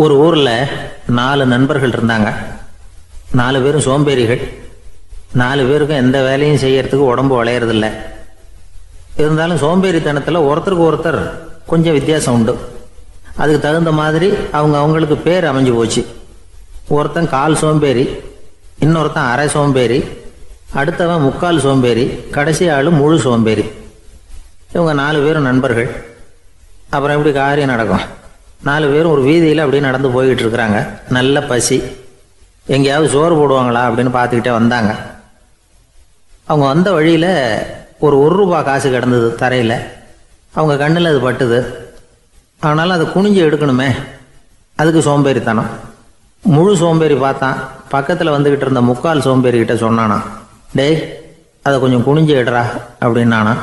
ஒரு ஊரில் 4 நண்பர்கள் இருந்தாங்க. 4 பேரும் சோம்பேறிகள். 4 பேருக்கும் எந்த வேலையும் செய்யறதுக்கு உடம்பு வளையறதில்ல. இருந்தாலும் சோம்பேறித்தனத்தில் ஒருத்தருக்கு ஒருத்தர் கொஞ்சம் வித்தியாசம் உண்டு. அதுக்கு தகுந்த மாதிரி அவங்களுக்கு பேர் அமைஞ்சு போச்சு. ஒருத்தன் கால் சோம்பேறி, இன்னொருத்தன் அரை சோம்பேறி, அடுத்தவன் முக்கால் சோம்பேறி, கடைசி ஆள் முழு சோம்பேறி. இவங்க 4 பேரும் நண்பர்கள். அப்புறம் எப்படி காரியம் நடக்கும்? 4 பேரும் ஒரு வீதியில் அப்படியே நடந்து போய்கிட்டு இருக்கிறாங்க. நல்ல பசி. எங்கேயாவது சோறு போடுவாங்களா அப்படின்னு பார்த்துக்கிட்டே வந்தாங்க. அவங்க வந்த வழியில் ஒரு ரூபா காசு கிடந்தது தரையில். அவங்க கண்ணில் அது பட்டுது. ஆனாலும் அதை குனிஞ்சு எடுக்கணுமே, அதுக்கு சோம்பேறித்தனம். முழு சோம்பேறி பார்த்தான். பக்கத்தில் வந்துக்கிட்டு இருந்த முக்கால் சோம்பேறிக்கிட்ட சொன்னானா, டேய் அதை கொஞ்சம் குனிஞ்சு எடுறா அப்படின்னானா.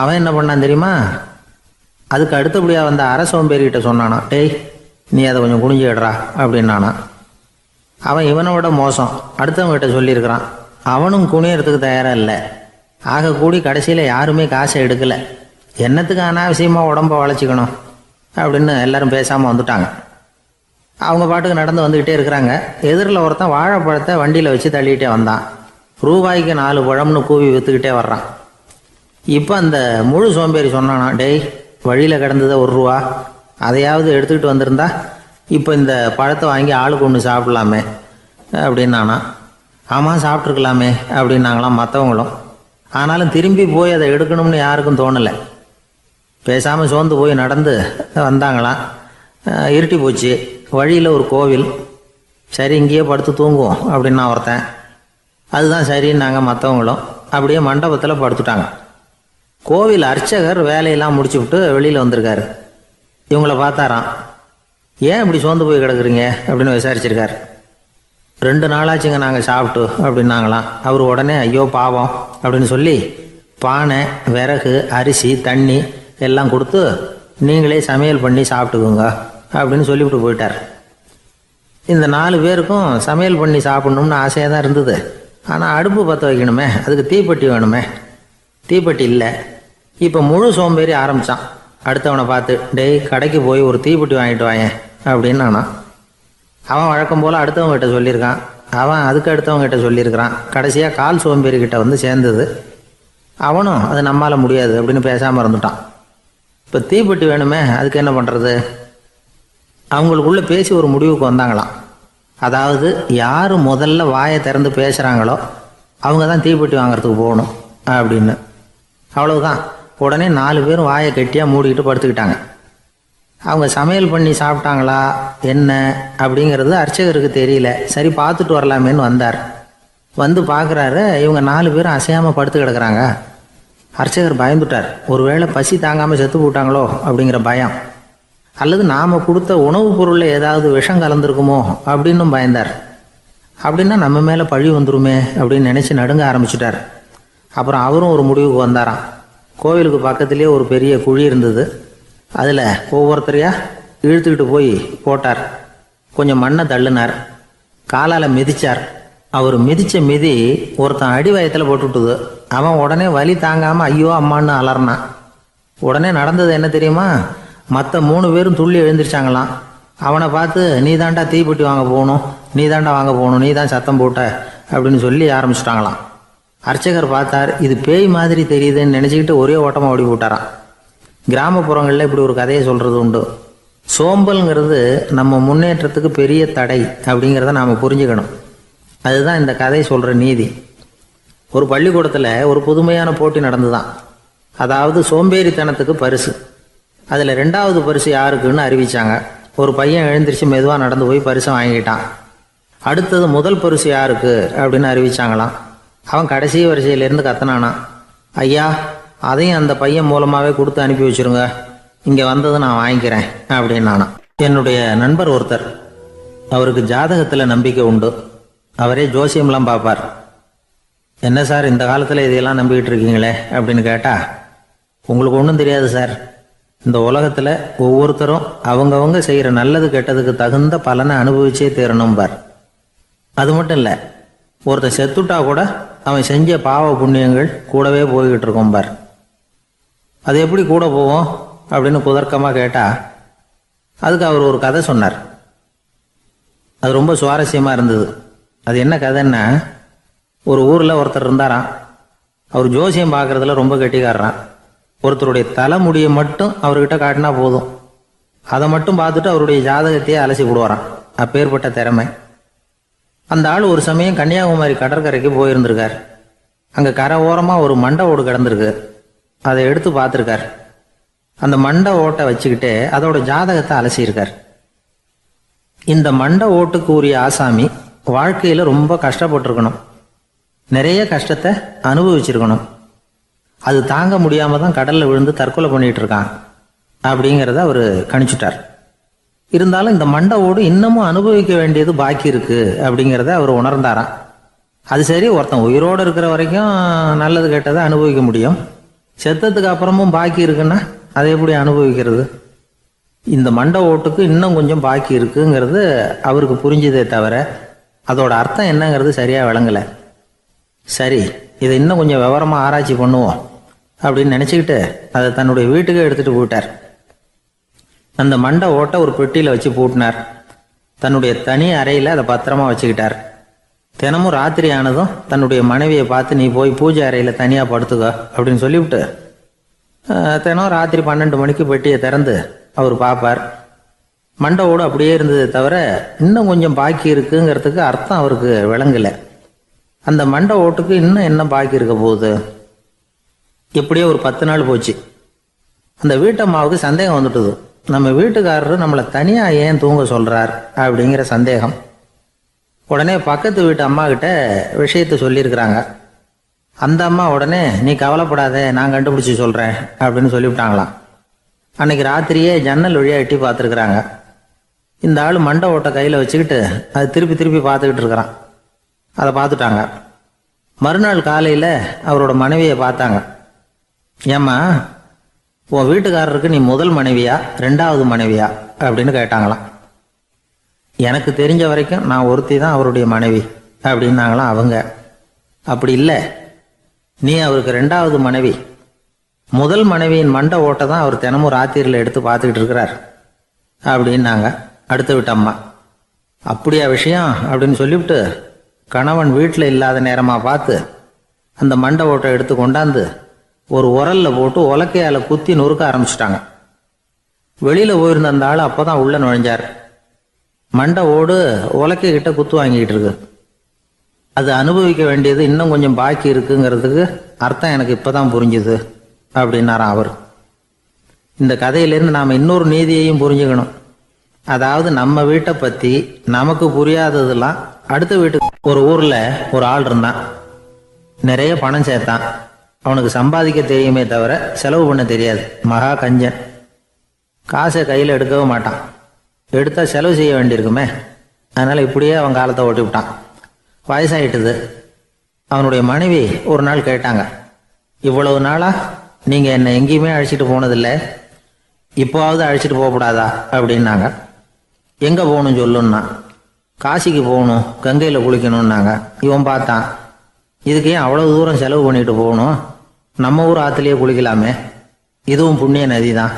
அவன் என்ன பண்ணான் தெரியுமா? அதுக்கு அடுத்தபடியாக வந்த அரை சோம்பேறிக்கிட்ட சொன்னானா, டேய் நீ அதை கொஞ்சம் குனிஞ்சு எடுறா அப்படின்னானா. அவன் இவனை விட மோசம். அடுத்தவங்ககிட்ட சொல்லியிருக்கிறான். அவனும் குனியறதுக்கு தயாராக இல்லை. ஆக கூடி கடைசியில் யாருமே காசை எடுக்கலை. என்னத்துக்கு அனாவசியமாக உடம்ப வளைச்சிக்கணும் அப்படின்னு எல்லாரும் பேசாமல் வந்துட்டாங்க. அவங்க பாட்டுக்கு நடந்து வந்துக்கிட்டே இருக்கிறாங்க. எதிரில் ஒருத்தன் வாழைப்பழத்தை வண்டியில் வச்சு தள்ளிகிட்டே வந்தான். ரூபாய்க்கு 4 பழம்னு கூவி விற்றுக்கிட்டே வர்றான். இப்போ அந்த முழு சோம்பேறி சொன்னானா, டேய் வழியில் கிடந்ததை ரூபா, அதையாவது எடுத்துக்கிட்டு வந்திருந்தா இப்போ இந்த பழத்தை வாங்கி ஆளுக்கு ஒன்று சாப்பிட்லாமே அப்படின்னானா. ஆமாம் சாப்பிட்ருக்கலாமே அப்படின்னாங்களாம் மற்றவங்களும். ஆனாலும் திரும்பி போய் அதை எடுக்கணும்னு யாருக்கும் தோணலை. பேசாமல் சோர்ந்து போய் நடந்து வந்தாங்களாம். இருட்டி போச்சு. வழியில் ஒரு கோவில். சரி இங்கேயே படுத்து தூங்குவோம் அப்படின்னா ஒருத்தன். அதுதான் சரின்னாங்க மற்றவங்களும். அப்படியே மண்டபத்தில் படுத்துட்டாங்க. கோவில் அர்ச்சகர் வேலையெல்லாம் முடிச்சு விட்டு வெளியில் வந்திருக்காரு. இவங்கள பார்த்தாராம். ஏன் இப்படி சோர்ந்து போய் கிடக்குறீங்க அப்படின்னு விசாரிச்சிருக்காரு. 2 நாளாச்சுங்க நாங்கள் சாப்பிட்டு அப்படின்னாங்களாம். அவர் உடனே ஐயோ பாவம் அப்படின்னு சொல்லி பானை, விறகு, அரிசி, தண்ணி எல்லாம் கொடுத்து நீங்களே சமையல் பண்ணி சாப்பிட்டுக்குங்க அப்படின்னு சொல்லிவிட்டு போயிட்டார். இந்த 4 பேருக்கும் சமையல் பண்ணி சாப்பிட்ணும்னு ஆசையாக தான் இருந்தது. ஆனால் அடுப்பு பற்ற வைக்கணுமே, அதுக்கு தீப்பெட்டி வேணுமே. தீப்பெட்டி இல்லை. இப்போ முழு சோம்பேறி ஆரம்பித்தான். அடுத்தவனை பார்த்து, டேய் கடைக்கு போய் ஒரு தீப்பெட்டி வாங்கிட்டு வாயேன் அப்படின்னு நானா. அவன் வழக்கம் போல் அடுத்தவங்ககிட்ட சொல்லியிருக்கான். அவன் அதுக்கு அடுத்தவங்ககிட்ட சொல்லியிருக்கிறான். கடைசியாக கால் சோம்பேறிக்கிட்ட வந்து சேர்ந்தது. அவனும் அது நம்மால் முடியாது அப்படின்னு பேசாமல் இருந்துட்டான். இப்போ தீப்பெட்டி வேணுமே, அதுக்கு என்ன பண்ணுறது? அவங்களுக்குள்ளே பேசி ஒரு முடிவுக்கு வந்தாங்களாம். அதாவது யார் முதல்ல வாயை திறந்து பேசுகிறாங்களோ அவங்க தான் தீப்பெட்டி வாங்கிறதுக்கு போகணும் அப்படின்னு. அவ்வளவுதான். உடனே 4 பேரும் வாயை கெட்டியாக மூடிக்கிட்டு படுத்துக்கிட்டாங்க. அவங்க சமையல் பண்ணி சாப்பிட்டாங்களா என்ன அப்படிங்கிறது அர்ச்சகருக்கு தெரியல. சரி பார்த்துட்டு வரலாமேன்னு வந்தார். வந்து பார்க்குறாரு, இவங்க 4 பேரும் அசையாமல் படுத்து கிடக்குறாங்க. அர்ச்சகர் பயந்துட்டார். ஒருவேளை பசி தாங்காமல் செத்து போட்டாங்களோ அப்படிங்கிற பயம், அல்லது நாம் கொடுத்த உணவுப் பொருளில் ஏதாவது விஷம் கலந்துருக்குமோ அப்படின்னும் பயந்தார். அப்படின்னா நம்ம மேலே பழி வந்துருமே அப்படின்னு நினச்சி நடுங்க ஆரம்பிச்சிட்டார். அப்புறம் அவரும் ஒரு முடிவுக்கு வந்தாராம். கோவிலுக்கு பக்கத்துலேயே ஒரு பெரிய குழி இருந்தது. அதில் ஒவ்வொருத்தரையாக இழுத்துக்கிட்டு போய் போட்டார். கொஞ்சம் மண்ணை தள்ளினார். காலால் மிதித்தார். அவர் மிதித்த மிதி ஒருத்தன் அடி வயத்தில் போட்டுவிட்டுது. அவன் உடனே வலி தாங்காமல் ஐயோ அம்மான்னு அலறினான். உடனே நடந்தது என்ன தெரியுமா? மற்ற 3 பேரும் துள்ளி எழுந்திரிச்சாங்களாம். அவனை பார்த்து நீ தாண்டா தீப்பெட்டி வாங்க போகணும், நீ தாண்டா வாங்க போகணும், நீ தான் சத்தம் போட்ட அப்படின்னு சொல்லி ஆரம்பிச்சிட்டாங்களாம். அர்ச்சகர் பார்த்தார். இது பேய் மாதிரி தெரியுதுன்னு நினச்சிக்கிட்டு ஒரே ஓட்டமாக ஓடி போட்டாராம். கிராமப்புறங்களில் இப்படி ஒரு கதையை சொல்கிறது உண்டு. சோம்பல்ங்கிறது நம்ம முன்னேற்றத்துக்கு பெரிய தடை அப்படிங்கிறத நாம் புரிஞ்சுக்கணும். அதுதான் இந்த கதை சொல்கிற நீதி. ஒரு பள்ளிக்கூடத்தில் ஒரு புதுமையான போட்டி நடந்துதான். அதாவது சோம்பேறித்தனத்துக்கு பரிசு. அதில் 2வது பரிசு யாருக்குன்னு அறிவிச்சாங்க. ஒரு பையன் எழுந்திரிச்சு மெதுவாக நடந்து போய் பரிசை வாங்கிட்டான். அடுத்தது முதல் பரிசு யாருக்கு அப்படின்னு அறிவிச்சாங்களாம். அவன் கடைசி வரிசையிலேருந்து கத்தனானா, ஐயா அதையும் அந்த பையன் மூலமாகவே கொடுத்து அனுப்பி வச்சுருங்க, இங்கே வந்தது நான் வாங்கிக்கிறேன் அப்படின்னானா. என்னுடைய நண்பர் ஒருத்தர், அவருக்கு ஜாதகத்தில் நம்பிக்கை உண்டு. அவரே ஜோசியம்லாம் பார்ப்பார். என்ன சார் இந்த காலத்தில் இதையெல்லாம் நம்பிக்கிட்டு இருக்கீங்களே அப்படின்னு கேட்டால், உங்களுக்கு ஒன்றும் தெரியாது சார். இந்த உலகத்தில் ஒவ்வொருத்தரும் அவங்கவங்க செய்கிற நல்லது கெட்டதுக்கு தகுந்த பலனை அனுபவிச்சே தீரணும்பார். அது மட்டும் இல்லை, ஒருத்தர் செத்துட்டா கூட அவன் செஞ்ச பாவ புண்ணியங்கள் கூடவே போய்கிட்டு இருக்கும் பார். அது எப்படி கூட போவோம் அப்படின்னு குதர்க்கமாக கேட்டால், அதுக்கு அவர் ஒரு கதை சொன்னார். அது ரொம்ப சுவாரஸ்யமாக இருந்தது. அது என்ன கதைன்னா, ஒரு ஊரில் ஒருத்தர் இருந்தாராம். அவர் ஜோசியம் பார்க்குறதுல ரொம்ப கெட்டிக்காரரான். ஒருத்தருடைய தலைமுடியை மட்டும் அவர்கிட்ட காட்டினா போதும், அதை மட்டும் பார்த்துட்டு அவருடைய ஜாதகத்தையே அலசி விடுவாராம். அப்பேற்பட்ட திறமை. அந்த ஆள் ஒரு சமயம் கன்னியாகுமரி கடற்கரைக்கு போயிருந்திருக்கார். அங்கே கரை ஓரமாக ஒரு மண்டை ஓடு கிடந்திருக்கு. அதை எடுத்து பார்த்துருக்கார். அந்த மண்டை ஓட்டை வச்சுக்கிட்டே அதோட ஜாதகத்தை அலசியிருக்கார். இந்த மண்டை ஓட்டுக்கு உரிய ஆசாமி வாழ்க்கையில் ரொம்ப கஷ்டப்பட்டிருக்கணும், நிறைய கஷ்டத்தை அனுபவிச்சிருக்கணும். அது தாங்க முடியாமல் தான் கடலில் விழுந்து தற்கொலை பண்ணிட்டு இருக்கான் அப்படிங்கிறத அவர் கணிச்சுட்டார். இருந்தாலும் இந்த மண்டை ஓடு இன்னமும் அனுபவிக்க வேண்டியது பாக்கி இருக்கு அப்படிங்கிறத அவர் உணர்ந்தாராம். அது சரி, ஒருத்தன் உயிரோடு இருக்கிற வரைக்கும் நல்லது கெட்டதை அனுபவிக்க முடியும், செத்ததுக்கு அப்புறமும் பாக்கி இருக்குன்னா அதை எப்படி அனுபவிக்கிறது? இந்த மண்டை ஓட்டுக்கு இன்னும் கொஞ்சம் பாக்கி இருக்குங்கிறது அவருக்கு புரிஞ்சதே தவிர அதோட அர்த்தம் என்னங்கிறது சரியாக விளங்கலை. சரி, இதை இன்னும் கொஞ்சம் விவரமாக ஆராய்ச்சி பண்ணுவோம் அப்படின்னு நினச்சிக்கிட்டு அதை தன்னுடைய வீட்டுக்கு எடுத்துகிட்டு போயிட்டார். அந்த மண்டை ஓட்டை ஒரு பெட்டியில் வச்சு பூட்டினார். தன்னுடைய தனி அறையில் அதை பத்திரமா வச்சுக்கிட்டார். தினமும் ராத்திரி ஆனதும் தன்னுடைய மனைவியை பார்த்து, நீ போய் பூஜை அறையில் தனியாக படுத்துக்க அப்படின்னு சொல்லிவிட்டு தினம் ராத்திரி 12 மணிக்கு பெட்டியை திறந்து அவர் பார்ப்பார். மண்டை ஓடு அப்படியே இருந்தது தவிர இன்னும் கொஞ்சம் பாக்கி இருக்குங்கிறதுக்கு அர்த்தம் அவருக்கு விளங்கலை. அந்த மண்டை ஓட்டுக்கு இன்னும் என்ன பாக்கி இருக்க போகுது? எப்படியோ ஒரு 10 நாள் போச்சு. அந்த வீட்டம்மாவுக்கு சந்தேகம் வந்துட்டுது. நம்ம வீட்டுக்காரரு நம்மளை தனியாக ஏன் தூங்க சொல்கிறார் அப்படிங்கிற சந்தேகம். உடனே பக்கத்து வீட்டு அம்மா கிட்ட விஷயத்தை சொல்லியிருக்கிறாங்க. அந்த அம்மா உடனே, நீ கவலைப்படாத, நான் கண்டுபிடிச்சி சொல்கிறேன் அப்படின்னு சொல்லிவிட்டாங்களாம். அன்னைக்கு ராத்திரியே ஜன்னல் வழியாக எட்டி பார்த்துருக்குறாங்க. இந்த ஆள் மண்டை ஓட்டை கையில் வச்சுக்கிட்டு அது திருப்பி திருப்பி பார்த்துக்கிட்டு இருக்கிறான். அதை பார்த்துட்டாங்க. மறுநாள் காலையில் அவரோட மனைவியை பார்த்தாங்க. ஏம்மா, உன் வீட்டுக்காரருக்கு நீ முதல் மனைவியா 2வது மனைவியா அப்படின்னு கேட்டாங்களாம். எனக்கு தெரிஞ்ச வரைக்கும் நான் ஒருத்தி தான் அவருடைய மனைவி அப்படின்னாங்களாம் அவங்க. அப்படி இல்லை, நீ அவருக்கு 2வது மனைவி. முதல் மனைவியின் மண்டை ஓட்டை தான் அவர் தினமும் ராத்திரியில் எடுத்து பார்த்துக்கிட்டு இருக்கிறார் அப்படின்னாங்க அடுத்த வீட்டு அம்மா. அப்படியா விஷயம் அப்படின்னு சொல்லிவிட்டு கணவன் வீட்டில் இல்லாத நேரமாக பார்த்து அந்த மண்டை ஓட்டை எடுத்து கொண்டாந்து ஒரு உரலில் போட்டு உலக்கையால் குத்தி நொறுக்க ஆரம்பிச்சிட்டாங்க. வெளியில் போயிருந்த அந்த ஆள் அப்போ தான் உள்ளே நுழைஞ்சார். மண்டை ஓடு உலக்கை கிட்ட குத்து வாங்கிக்கிட்டு இருக்கு. அது அனுபவிக்க வேண்டியது இன்னும் கொஞ்சம் பாக்கி இருக்குங்கிறதுக்கு அர்த்தம் எனக்கு இப்போ தான் புரிஞ்சுது அப்படின்னாராம் அவர். இந்த கதையிலேருந்து நாம் இன்னொரு நீதியையும் புரிஞ்சுக்கணும். அதாவது நம்ம வீட்டை பற்றி நமக்கு புரியாததெல்லாம் அடுத்த வீட்டுக்கு. ஒரு ஊரில் ஒரு ஆள் இருந்தான். நிறைய பணம் சேர்த்தான். அவனுக்கு சம்பாதிக்க தெரியுமே தவிர செலவு பண்ண தெரியாது. மகா கஞ்சன். காசை கையில் எடுக்கவே மாட்டான். எடுத்தால் செலவு செய்ய வேண்டியிருக்குமே. அதனால் இப்படியே அவன் காலத்தை ஓட்டி விட்டான். வயசாயிட்டுது. அவனுடைய மனைவி ஒரு நாள் கேட்டாங்க, இவ்வளவு நாளாக நீங்கள் என்னை எங்கேயுமே அழைச்சிட்டு போனதில்லை, இப்போவாவது அழைச்சிட்டு போகக்கூடாதா அப்படின்னாங்க. எங்கே போகணும் சொல்லுன்னா. காசிக்கு போகணும், கங்கையில் குளிக்கணும்னாங்க. இவன் பார்த்தான், இதுக்கு ஏன் அவ்வளவு தூரம் செலவு பண்ணிட்டு போகணும், நம்ம ஊர் ஆற்றுலேயே குளிக்கலாமே, இதுவும் புண்ணிய நதி தான்,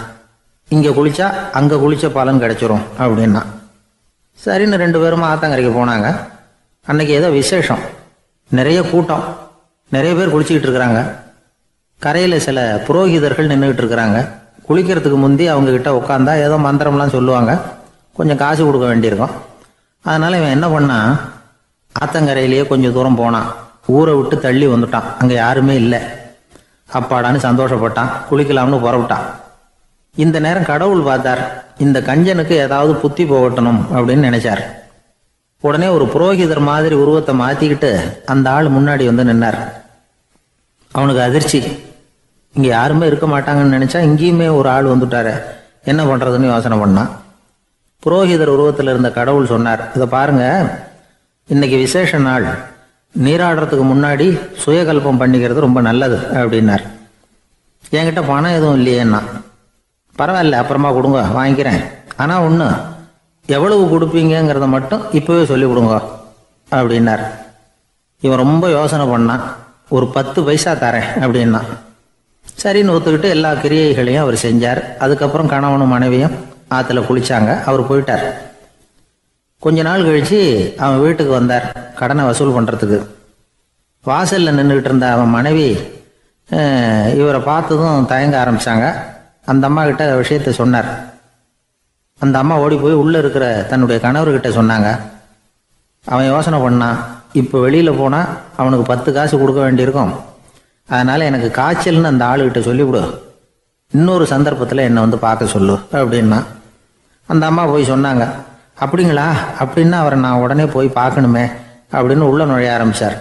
இங்கே குளிச்சா அங்கே குளிச்ச பலன் கிடைச்சிரும் அப்படின்னா. சரின்னு 2 பேரும் ஆத்தங்கரைக்கு போனாங்க. அன்னைக்கு ஏதோ விசேஷம், நிறைய கூட்டம், நிறைய பேர் குளிச்சுக்கிட்டு இருக்கிறாங்க. கரையில் சில புரோகிதர்கள் நின்றுக்கிட்டு இருக்கிறாங்க. குளிக்கிறதுக்கு முந்தி அவங்கக்கிட்ட உட்காந்தா ஏதோ மந்திரம்லாம் சொல்லுவாங்க, கொஞ்சம் காசு கொடுக்க வேண்டியிருக்கும். அதனால் இவன் என்ன பண்ணான், ஆத்தங்கரையிலேயே கொஞ்சம் தூரம் போனான். ஊரை விட்டு தள்ளி வந்துட்டான். அங்கே யாருமே இல்லை. அப்பாடான்னு சந்தோஷப்பட்டான். குளிக்கலாம்னு புறப்பட்டான். இந்த நேரம் கடவுள் பார்த்தார், இந்த கஞ்சனுக்கு ஏதாவது புத்தி போகட்டணும் அப்படின்னு நினைச்சார். உடனே ஒரு புரோகிதர் மாதிரி உருவத்தை மாற்றிக்கிட்டு அந்த ஆள் முன்னாடி வந்து நின்னார். அவனுக்கு அதிர்ச்சி. இங்கே யாருமே இருக்க மாட்டாங்கன்னு நினச்சா இங்கேயுமே ஒரு ஆள் வந்துட்டாரு, என்ன பண்ணுறதுன்னு யோசனை பண்ணான். புரோகிதர் உருவத்தில் இருந்த கடவுள் சொன்னார், இதை பாருங்க, இன்னைக்கு விசேஷ நாள், நீராடுறதுக்கு முன்னாடி சுயகல்பம் பண்ணிக்கிறது ரொம்ப நல்லது அப்படின்னார். என்கிட்ட பணம் எதுவும் இல்லையேன்னா. பரவாயில்ல, அப்புறமா கொடுங்க, வாங்கிக்கிறேன். ஆனால் ஒன்று, எவ்வளவு கொடுப்பீங்கிறத மட்டும் இப்போவே சொல்லி கொடுங்க அப்படின்னார். இவன் ரொம்ப யோசனை பண்ணான். ஒரு 10 பைசா தரேன் அப்படின்னா. சரின்னு ஒத்துக்கிட்டு எல்லா கிரியைகளையும் அவர் செஞ்சார். அதுக்கப்புறம் கணவனும் மனைவியும் ஆற்றுல குளிச்சாங்க. அவர் போயிட்டார். கொஞ்ச நாள் கழித்து அவன் வீட்டுக்கு வந்தார் கடனை வசூல் பண்ணுறதுக்கு. வாசலில் நின்றுக்கிட்டு இருந்த அவன் மனைவி இவரை பார்த்ததும் தயங்க ஆரம்பித்தாங்க. அந்த அம்மா கிட்ட விஷயத்த சொன்னார். அந்த அம்மா ஓடி போய் உள்ளே இருக்கிற தன்னுடைய கணவர்கிட்ட சொன்னாங்க. அவன் யோசனை பண்ணான், இப்போ வெளியில் போனால் அவனுக்கு 10 காசு கொடுக்க வேண்டியிருக்கும், அதனால் எனக்கு காய்ச்சல்னு அந்த ஆளுகிட்ட சொல்லிவிடு, இன்னொரு சந்தர்ப்பத்தில் என்னை வந்து பார்க்க சொல்லு அப்படின்னா. அந்த அம்மா போய் சொன்னாங்க. அப்படிங்களா, அப்படின்னா அவரை நான் உடனே போய் பார்க்கணுமே அப்படின்னு உள்ள நுழைய ஆரம்பித்தார்.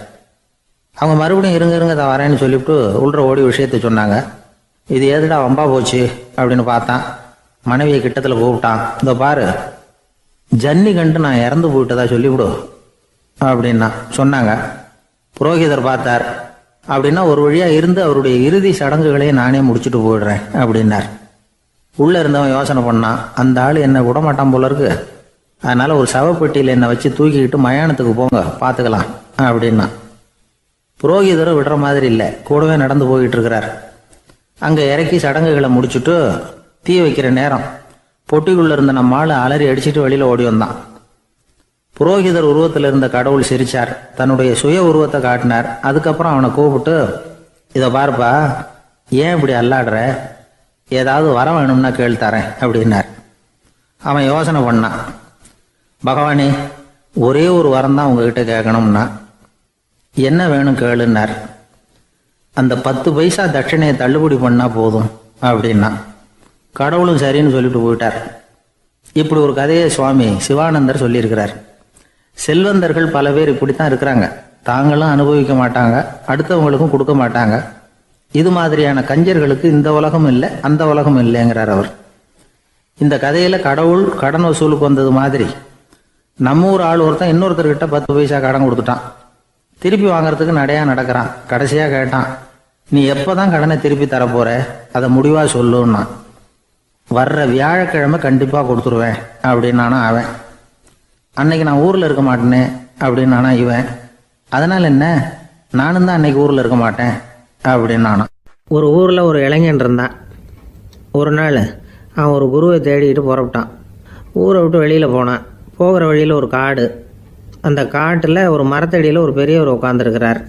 அவங்க மறுபடியும் இருங்க தான் வரேன்னு சொல்லிவிட்டு உள்ள ஓடி விஷயத்த சொன்னாங்க. இது எதுடா வம்பா போச்சு அப்படின்னு பார்த்தான். மனைவியை கிட்டத்தில் கூப்பிட்டான். இந்த பாரு, ஜன்னி கண்டு நான் இறந்து போயிட்டதா சொல்லிவிடு அப்படின்னா சொன்னாங்க. புரோகிதர் பார்த்தார். அப்படின்னா ஒரு வழியாக இருந்து அவருடைய இறுதி சடங்குகளையும் நானே முடிச்சுட்டு போயிடுறேன் அப்படின்னார். உள்ளே இருந்தவன் யோசனை பண்ணான், அந்த ஆள் என்னை விடமாட்டான் போல இருக்கு, அதனால் ஒரு சவப்பெட்டியில் என்னை வச்சு தூக்கிக்கிட்டு மயானத்துக்கு போங்க பார்த்துக்கலாம் அப்படின்னா. புரோகிதரும் விடுற மாதிரி இல்லை, கூடவே நடந்து போயிட்டு இருக்கிறார். அங்கே இறக்கி சடங்குகளை முடிச்சுட்டு தீ வைக்கிற நேரம் பொட்டிக்குள்ளே இருந்த நம்ம ஆள் அலறி அடிச்சுட்டு வெளியில் ஓடி வந்தான். புரோகிதர் உருவத்தில் இருந்த கடவுள் சிரிச்சார், தன்னுடைய சுய உருவத்தை காட்டினார். அதுக்கப்புறம் அவனை கூப்பிட்டு, இதை பாருப்பா, ஏன் இப்படி அல்லாடுற, ஏதாவது வர வேணும்னா கேள் தரேன் அப்படின்னார். அவன் யோசனை பண்ணான். பகவானே, ஒரே ஒரு வரம் தான் உங்ககிட்ட கேட்கணும்னா. என்ன வேணும் கேளுன்னார். அந்த 10 பைசா தட்சணையை தள்ளுபடி பண்ணால் போதும் அப்படின்னா. கடவுளும் சரின்னு சொல்லிட்டு போயிட்டார். இப்படி ஒரு கதையை சுவாமி சிவானந்தர் சொல்லியிருக்கிறார். செல்வந்தர்கள் பல பேர் இப்படித்தான் இருக்கிறாங்க. தாங்களும் அனுபவிக்க மாட்டாங்க, அடுத்தவங்களுக்கும் கொடுக்க மாட்டாங்க. இது மாதிரியான கஞ்சர்களுக்கு இந்த உலகம் இல்லை அந்த உலகம் இல்லைங்கிறார் அவர். இந்த கதையில் கடவுள் கடன் வசூலுக்கு வந்தது மாதிரி நம்ம ஊர் ஆள் ஒருத்தன் இன்னொருத்தர்கிட்ட 10 பைசா கடன் கொடுத்துட்டான். திருப்பி வாங்கறதுக்கு நடையா நடக்கிறான். கடைசியாக கேட்டான், நீ எப்போ தான் கடனை திருப்பி தரப்போற, அதை முடிவாக சொல்லுன்னா. வர்ற வியாழக்கிழமை கண்டிப்பாக கொடுத்துருவேன் அப்படின்னானா அவன். அன்னைக்கு நான் ஊரில் இருக்க மாட்டேனே அப்படின்னானா இவன். அதனால் என்ன, நானும் தான் அன்னைக்கு ஊரில் இருக்க மாட்டேன் அப்படின்னானா. ஒரு ஊரில் ஒரு இளைஞன் இருந்தான். ஒரு நாள் அவன் ஒரு குருவை தேடிக்கிட்டு புறப்பட்டான். ஊரை விட்டு வெளியில் போனான். போகிற வழியில் ஒரு காடு. அந்த காட்டில் ஒரு மரத்தடியில் ஒரு பெரியவர் உட்காந்துருக்கிறார்.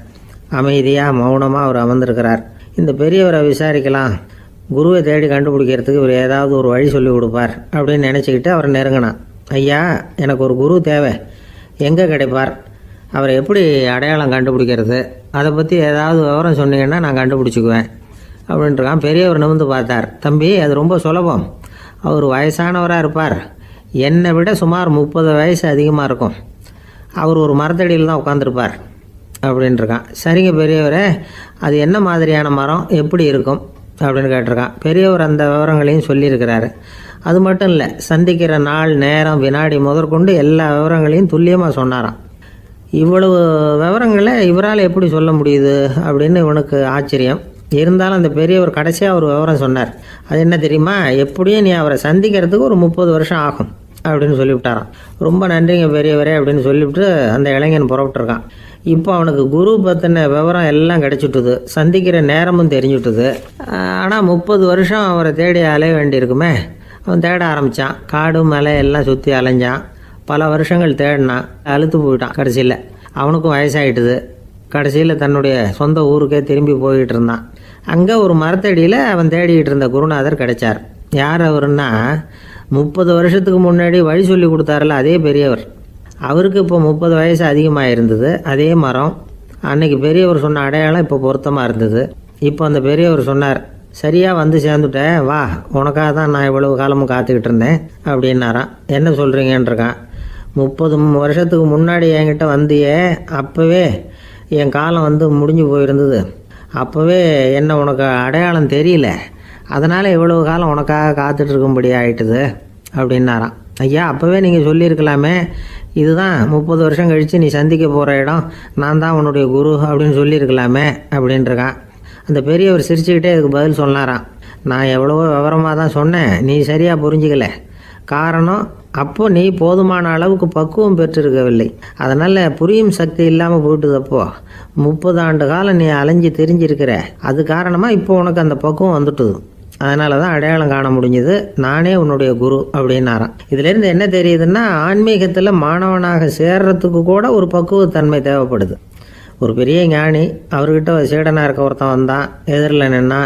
அமைதியாக மௌனமாக அவர் அமர்ந்திருக்கிறார். இந்த பெரியவரை விசாரிக்கலாம், குருவை தேடி கண்டுபிடிக்கிறதுக்கு இவர் ஏதாவது ஒரு வழி சொல்லி கொடுப்பார் அப்படின்னு நினச்சிக்கிட்டு அவரை நெருங்கினான். ஐயா, எனக்கு ஒரு குரு தேவை, எங்கே கிடைப்பார், அவரை எப்படி அடையாளம் கண்டுபிடிக்கிறது, அதை பற்றி ஏதாவது விவரம் சொன்னீங்கன்னா நான் கண்டுபிடிச்சிக்குவேன் அப்படின்ட்டுருக்கான். பெரியவர் நிமிர்ந்து பார்த்தார். தம்பி, அது ரொம்ப சுலபம். அவர் வயசானவராக இருப்பார், என்னை விட சுமார் 30 வயசு அதிகமாக இருக்கும். அவர் ஒரு மரத்தடியில் தான் உட்காந்துருப்பார் அப்படின்ட்டுருக்கான். சரிங்க பெரியவரே, அது என்ன மாதிரியான மரம், எப்படி இருக்கும் அப்படின்னு கேட்டிருக்கான். பெரியவர் அந்த விவரங்களையும் சொல்லியிருக்கிறாரு. அது மட்டும் இல்லை, சந்திக்கிற நாள், நேரம், வினாடி முதற்கொண்டு எல்லா விவரங்களையும் துல்லியமாக சொன்னாராம். இவ்வளவு விவரங்களை இவரால் எப்படி சொல்ல முடியுது அப்படின்னு இவனுக்கு ஆச்சரியம். இருந்தாலும் அந்த பெரியவர் கடைசியாக ஒரு விவரம் சொன்னார். அது என்ன தெரியுமா, எப்படியும் நீ அவரை சந்திக்கிறதுக்கு ஒரு 30 வருஷம் ஆகும் அப்படின்னு சொல்லிவிட்டாரான். ரொம்ப நன்றிங்க பெரியவரே அப்படின்னு சொல்லிவிட்டு அந்த இளைஞன் புறப்பட்டுருக்கான். இப்போ அவனுக்கு குரு பற்றின விவரம் எல்லாம் கிடைச்சிட்டுது, சந்திக்கிற நேரமும் தெரிஞ்சுட்டுது. ஆனால் 30 வருஷம் அவரை தேடி அலைய வேண்டியிருக்குமே. அவன் தேட ஆரம்பித்தான். காடு மலை எல்லாம் சுற்றி அலைஞ்சான். பல வருஷங்கள் தேடினான். அழுத்து போயிட்டான். கடைசியில் அவனுக்கும் வயசாகிட்டுது. கடைசியில் தன்னுடைய சொந்த ஊருக்கே திரும்பி போய்கிட்டு இருந்தான். அங்கே ஒரு மரத்தடியில் அவன் தேடிக்கிட்டு இருந்த குருநாதர் கிடைச்சார். யார் அவருன்னா, 30 வருஷத்துக்கு முன்னாடி வழி சொல்லி கொடுத்தாருல அதே பெரியவர். அவருக்கு இப்போ 30 வயசு அதிகமாக இருந்தது. அதே மரம். அன்னைக்கு பெரியவர் சொன்ன அடையாளம் இப்போ பொருத்தமாக இருந்தது. இப்போ அந்த பெரியவர் சொன்னார், சரியாக வந்து சேர்ந்துட்டேன், வா, உனக்காக தான் நான் இவ்வளவு காலமும் காத்துக்கிட்டு இருந்தேன் அப்படின்னாரான். என்ன சொல்கிறீங்கன்றிருக்கான். 30 வருஷத்துக்கு முன்னாடி என்கிட்ட வந்தியே, அப்போவே என் காலம் வந்து முடிஞ்சு போயிருந்தது. அப்போவே என்ன உனக்கு அடையாளம் தெரியல, அதனால் இவ்வளவு காலம் உனக்காக காத்துட்ருக்கும்படி ஆகிட்டுது அப்படின்னாராம். ஐயா, அப்போவே நீங்கள் சொல்லியிருக்கலாமே, இதுதான் 30 வருஷம் கழித்து நீ சந்திக்க போகிற இடம், நான் தான் உன்னுடைய குரு அப்படின்னு சொல்லியிருக்கலாமே அப்படின்ட்டுருக்கான். அந்த பெரியவர் சிரிச்சுக்கிட்டே அதுக்கு பதில் சொன்னாராம். நான் எவ்வளவோ விவரமாக தான் சொன்னேன், நீ சரியாக புரிஞ்சிக்கல. காரணம், அப்போ நீ போதுமான அளவுக்கு பக்குவம் பெற்றிருக்கவில்லை. அதனால் புரியும் சக்தி இல்லாமல் போயிட்டுதப்போ 30 ஆண்டு காலம் நீ அலைஞ்சி தெரிஞ்சிருக்கிற. அது காரணமாக இப்போ உனக்கு அந்த பக்குவம் வந்துட்டுது. அதனால தான் அடையாளம் காண முடிஞ்சது, நானே உன்னுடைய குரு அப்படின்னாராம். இதுலேருந்து என்ன தெரியுதுன்னா, ஆன்மீகத்தில் மாணவனாக சேர்றதுக்கு கூட ஒரு பக்குவத்தன்மை தேவைப்படுது. ஒரு பெரிய ஞானி, அவர்கிட்ட சீடனாக இருக்க ஒருத்தன் வந்தான், எதிரில் நின்னா.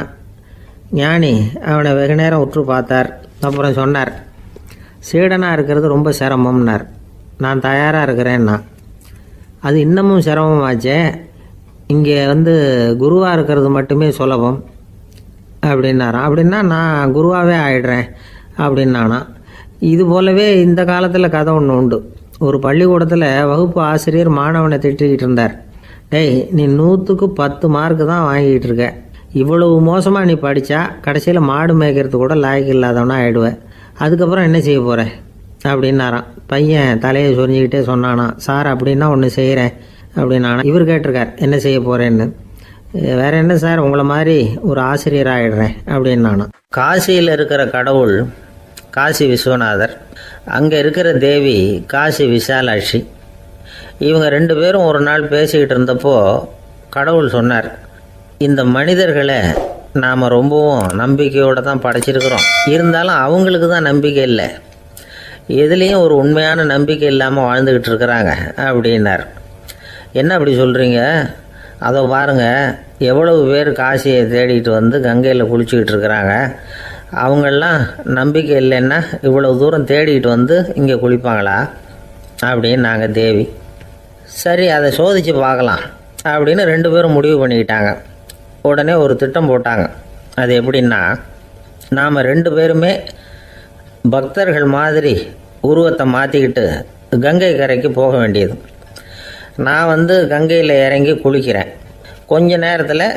ஞானி அவனை வெகு நேரம் உற்று பார்த்தார். அப்புறம் சொன்னார், சீடனாக இருக்கிறது ரொம்ப சிரமம்னார். நான் தயாராக இருக்கிறேன்னா. அது இன்னமும் சிரமமாச்சே, இங்கே குருவாக இருக்கிறது மட்டுமே சுலபம் அப்படின்னாராம். அப்படின்னா நான் குருவாகவே ஆயிடுறேன் அப்படின்னானா. இது போலவே இந்த காலத்தில் கதை ஒன்று உண்டு. ஒரு பள்ளிக்கூடத்தில் வகுப்பு ஆசிரியர் மாணவனை திட்டிக்கிட்டு இருந்தார். டேய், நீ 100க்கு 10 மார்க்கு தான் வாங்கிக்கிட்டு இருக்க. இவ்வளவு மோசமாக நீ படித்தா கடைசியில் மாடு மேய்க்கிறது கூட லாய்க்கு இல்லாதவனா ஆகிடுவேன். அதுக்கப்புறம் என்ன செய்ய போகிறேன் அப்படின்னாராம். பையன் தலையை சொரிஞ்சிக்கிட்டே சொன்னானா, சார் அப்படின்னா ஒன்று செய்கிறேன் அப்படின்னானா. இவர் கேட்டிருக்கார், என்ன செய்ய போகிறேன்னு. வேற என்ன சார், உங்களை மாதிரி ஒரு ஆசிரியர் ஆகிடுறேன் அப்படின்னானா. காசியில் இருக்கிற கடவுள் காசி விஸ்வநாதர், அங்கே இருக்கிற தேவி காசி விசாலாட்சி. இவங்க 2 பேரும் ஒரு நாள் பேசிக்கிட்டு இருந்தப்போ கடவுள் சொன்னார், இந்த மனிதர்களை நாம் ரொம்பவும் நம்பிக்கையோடு தான் படைச்சிருக்கிறோம். இருந்தாலும் அவங்களுக்கு தான் நம்பிக்கை இல்லை, எதுலேயும் ஒரு உண்மையான நம்பிக்கை இல்லாமல் வாழ்ந்துக்கிட்டு இருக்கிறாங்க அப்படின்னார். என்ன அப்படி சொல்கிறீங்க? அதை பாருங்கள், எவ்வளவு பேர் காசியை தேடிட்டு கங்கையில் குளிச்சுக்கிட்டு இருக்கிறாங்க. அவங்களெலாம் நம்பிக்கை இல்லைன்னா இவ்வளவு தூரம் தேடிட்டு இங்கே குளிப்பாங்களா அப்படின்னு நாங்கள் தேவி. சரி, அதை சோதித்து பார்க்கலாம் அப்படின்னு 2 பேரும் முடிவு பண்ணிக்கிட்டாங்க. உடனே ஒரு திட்டம் போட்டாங்க. அது எப்படின்னா, நாம் 2 பேருமே பக்தர்கள் மாதிரி உருவத்தை மாற்றிக்கிட்டு கங்கை கரைக்கு போக வேண்டியது. நான் கங்கையில் இறங்கி குளிக்கிறேன். கொஞ்ச நேரத்தில்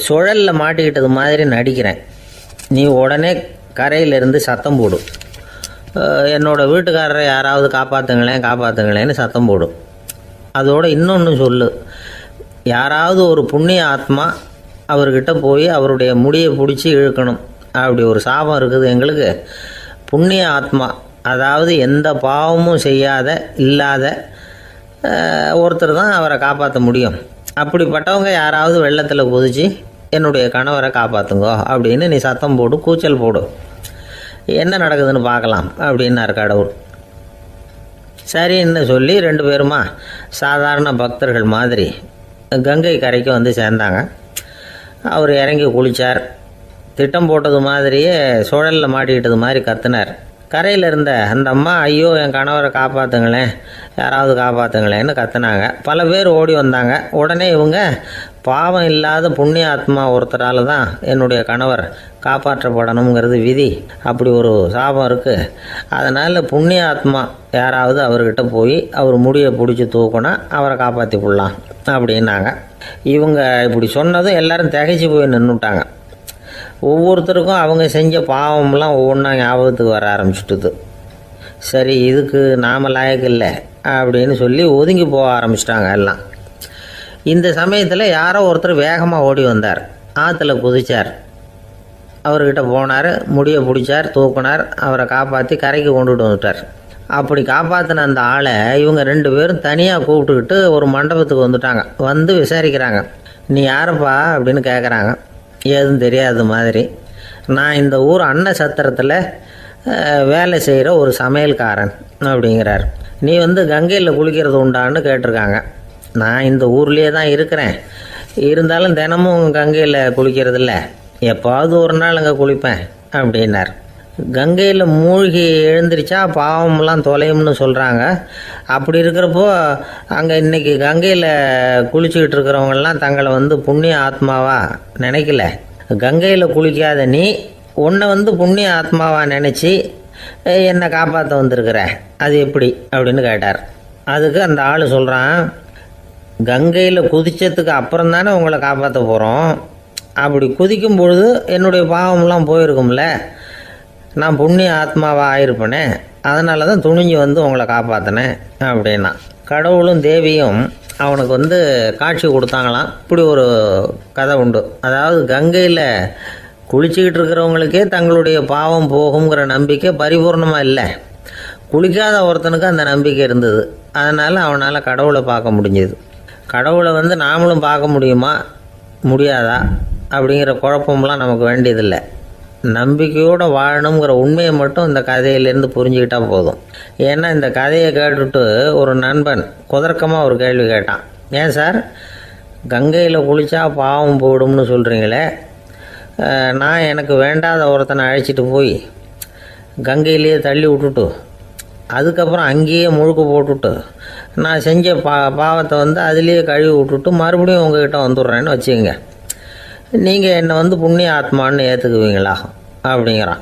சுழலில் மாட்டிக்கிட்டது மாதிரி நடிக்கிறேன். நீ உடனே கரையிலிருந்து சத்தம் போடும், என்னோடய வீட்டுக்காரரை யாராவது காப்பாற்றுங்களேன்னு சத்தம் போடும். அதோடு இன்னொன்று சொல்லு, யாராவது ஒரு புண்ணிய ஆத்மா அவர்கிட்ட போய் அவருடைய முடியை பிடிச்சி இழுக்கணும். அப்படி ஒரு சாபம் இருக்குது எங்களுக்கு. புண்ணிய ஆத்மா, அதாவது எந்த பாவமும் செய்யாத இல்லாத ஒருத்தர் தான் அவரை காப்பாற்ற முடியும். அப்படிப்பட்டவங்க யாராவது வெள்ளத்தில் குதிச்சு என்னுடைய கணவரை காப்பாற்றுங்கோ அப்படின்னு நீ சத்தம் போடு, கூச்சல் போடு, என்ன நடக்குதுன்னு பார்க்கலாம் அப்படின்னார் கடவுள். சரின்னு சொல்லி 2 பேருமா சாதாரண பக்தர்கள் மாதிரி கங்கை கரைக்கு சேர்ந்தாங்க. அவர் இறங்கி குளித்தார். திட்டம் போட்டது மாதிரியே சுழலில் மாட்டிக்கிட்டது மாதிரி கத்துனார். கரையில் இருந்த அந்த அம்மா, ஐயோ என் கணவரை காப்பாற்றுங்களேன், யாராவது காப்பாற்றுங்களேன்னு கத்துனாங்க. பல பேர் ஓடி வந்தாங்க. உடனே இவங்க, பாவம் இல்லாத புண்ணிய ஆத்மா ஒருத்தரால் தான் என்னுடைய கணவர் காப்பாற்றப்படணுங்கிறது விதி, அப்படி ஒரு சாபம் இருக்குது, அதனால் புண்ணிய ஆத்மா யாராவது அவர்கிட்ட போய் அவர் முடியை பிடிச்சி தூக்கினா அவரை காப்பாற்றி விடலாம் அப்படின்னாங்க. இவங்க இப்படி சொன்னதும் எல்லாரும் திகைச்சு போய் நின்றுட்டாங்க. ஒவ்வொருத்தருக்கும் அவங்க செஞ்ச பாவம்லாம் ஒவ்வொன்றா ஞாபகத்துக்கு வர ஆரம்பிச்சுட்டுது. சரி, இதுக்கு நாம் லாயக்கு இல்லை அப்படின்னு சொல்லி ஒதுங்கி போக ஆரம்பிச்சிட்டாங்க எல்லாம். இந்த சமயத்தில் யாரோ ஒருத்தர் வேகமாக ஓடி வந்தார். ஆற்றுல குதிச்சார். அவர்கிட்ட போனார், முடியை பிடிச்சார், தூக்கினார், அவரை காப்பாற்றி கரைக்கு கொண்டுட்டு வந்துட்டார். அப்படி காப்பாற்றின அந்த ஆளை இவங்க 2 பேரும் தனியாக கூப்பிட்டுக்கிட்டு ஒரு மண்டபத்துக்கு வந்துட்டாங்க. விசாரிக்கிறாங்க. நீ யாரப்பா அப்படின்னு கேட்குறாங்க. ஏதும் தெரியாத மாதிரி. நான் இந்த ஊர் அன்ன சத்திரத்தில் வேலை செய்கிற ஒரு சமையல்காரன் அப்படிங்கிறார். நீ கங்கையில் குளிக்கிறது உண்டான்னு கேட்டிருக்காங்க. நான் இந்த ஊர்லேயே தான் இருக்கிறேன், இருந்தாலும் தினமும் கங்கையில் குளிக்கிறதில்ல, எப்பாவது ஒரு நாள் அங்கே குளிப்பேன் அப்படின்னார். கங்கையில் மூழ்கி எழுந்திரிச்சா பாவம்லாம் தொலையும்னு சொல்கிறாங்க. அப்படி இருக்கிறப்போ அங்கே இன்றைக்கி கங்கையில் குளிச்சுக்கிட்டு இருக்கிறவங்கெல்லாம் தங்களை புண்ணிய ஆத்மாவாக நினைக்கல. கங்கையில் குளிக்காத நீ உன்னை புண்ணிய ஆத்மாவாக நினச்சி என்னை காப்பாற்ற வந்திருக்கிற, அது எப்படி அப்படின்னு கேட்டார். அதுக்கு அந்த ஆள் சொல்கிறான், கங்கையில் குதித்ததுக்கு அப்புறம் தானே உங்களை காப்பாற்ற போகிறோம். அப்படி குதிக்கும் பொழுது என்னுடைய பாவம்லாம் போயிருக்கும்ல, நான் புண்ணிய ஆத்மாவாக ஆயிருப்பேனே, அதனால தான் துணிஞ்சு உங்களை காப்பாற்றினேன் அப்படின்னா. கடவுளும் தேவியும் அவனுக்கு காட்சி கொடுத்தாங்களாம். இப்படி ஒரு கதை உண்டு. அதாவது கங்கையில் குளிச்சுக்கிட்டு இருக்கிறவங்களுக்கே தங்களுடைய பாவம் போகுங்கிற நம்பிக்கை பரிபூர்ணமாக இல்லை. குளிக்காத ஒருத்தனுக்கு அந்த நம்பிக்கை இருந்தது. அதனால் அவனால் கடவுளை பார்க்க முடிஞ்சது. கடவுளை நாமளும் பார்க்க முடியுமா முடியாதா அப்படிங்கிற குழப்பம்லாம் நமக்கு வேண்டியதில்லை. நம்பிக்கையோடு வாழணுங்கிற உண்மையை மட்டும் இந்த கதையிலேருந்து புரிஞ்சுக்கிட்டா போதும். ஏன்னா இந்த கதையை கேட்டுட்டு ஒரு நண்பன் குதர்க்கமாக ஒரு கேள்வி கேட்டான். ஏன் சார், கங்கையில் குளித்தா பாவம் போயிடும்னு சொல்கிறீங்களே, நான் எனக்கு வேண்டாத ஒருத்தனை அழைச்சிட்டு போய் கங்கையிலேயே தள்ளி விட்டுட்டு அதுக்கப்புறம் அங்கேயே முழுக்க போட்டுட்டு நான் செஞ்ச பாவத்தை அதுலேயே கழுவி விட்டுட்டு மறுபடியும் உங்ககிட்ட வந்துடுறேன்னு வச்சுக்கோங்க, நீங்கள் என்னை புண்ணிய ஆத்மான்னு ஏற்றுக்குவீங்களா அப்படிங்கிறான்.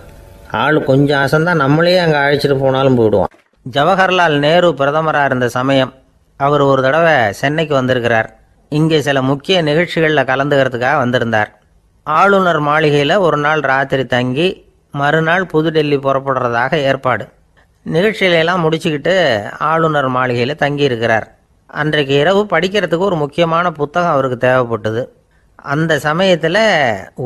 ஆள் கொஞ்சம் ஆசைந்தான், நம்மளே அங்கே அழைச்சிட்டு போனாலும் போயிடுவான். ஜவஹர்லால் நேரு பிரதமராக இருந்த சமயம் அவர் ஒரு தடவை சென்னைக்கு வந்திருக்கிறார். இங்கே சில முக்கிய நிகழ்ச்சிகளில் கலந்துக்கிறதுக்காக வந்திருந்தார். ஆளுநர் மாளிகையில் ஒரு நாள் ராத்திரி தங்கி மறுநாள் புதுடெல்லி புறப்படுறதாக ஏற்பாடு. நிகழ்ச்சியிலெல்லாம் முடிச்சுக்கிட்டு ஆளுநர் மாளிகையில் தங்கியிருக்கிறார். அன்றைக்கு இரவு படிக்கிறதுக்கு ஒரு முக்கியமான புத்தகம் அவருக்கு தேவைப்பட்டது. அந்த சமயத்தில்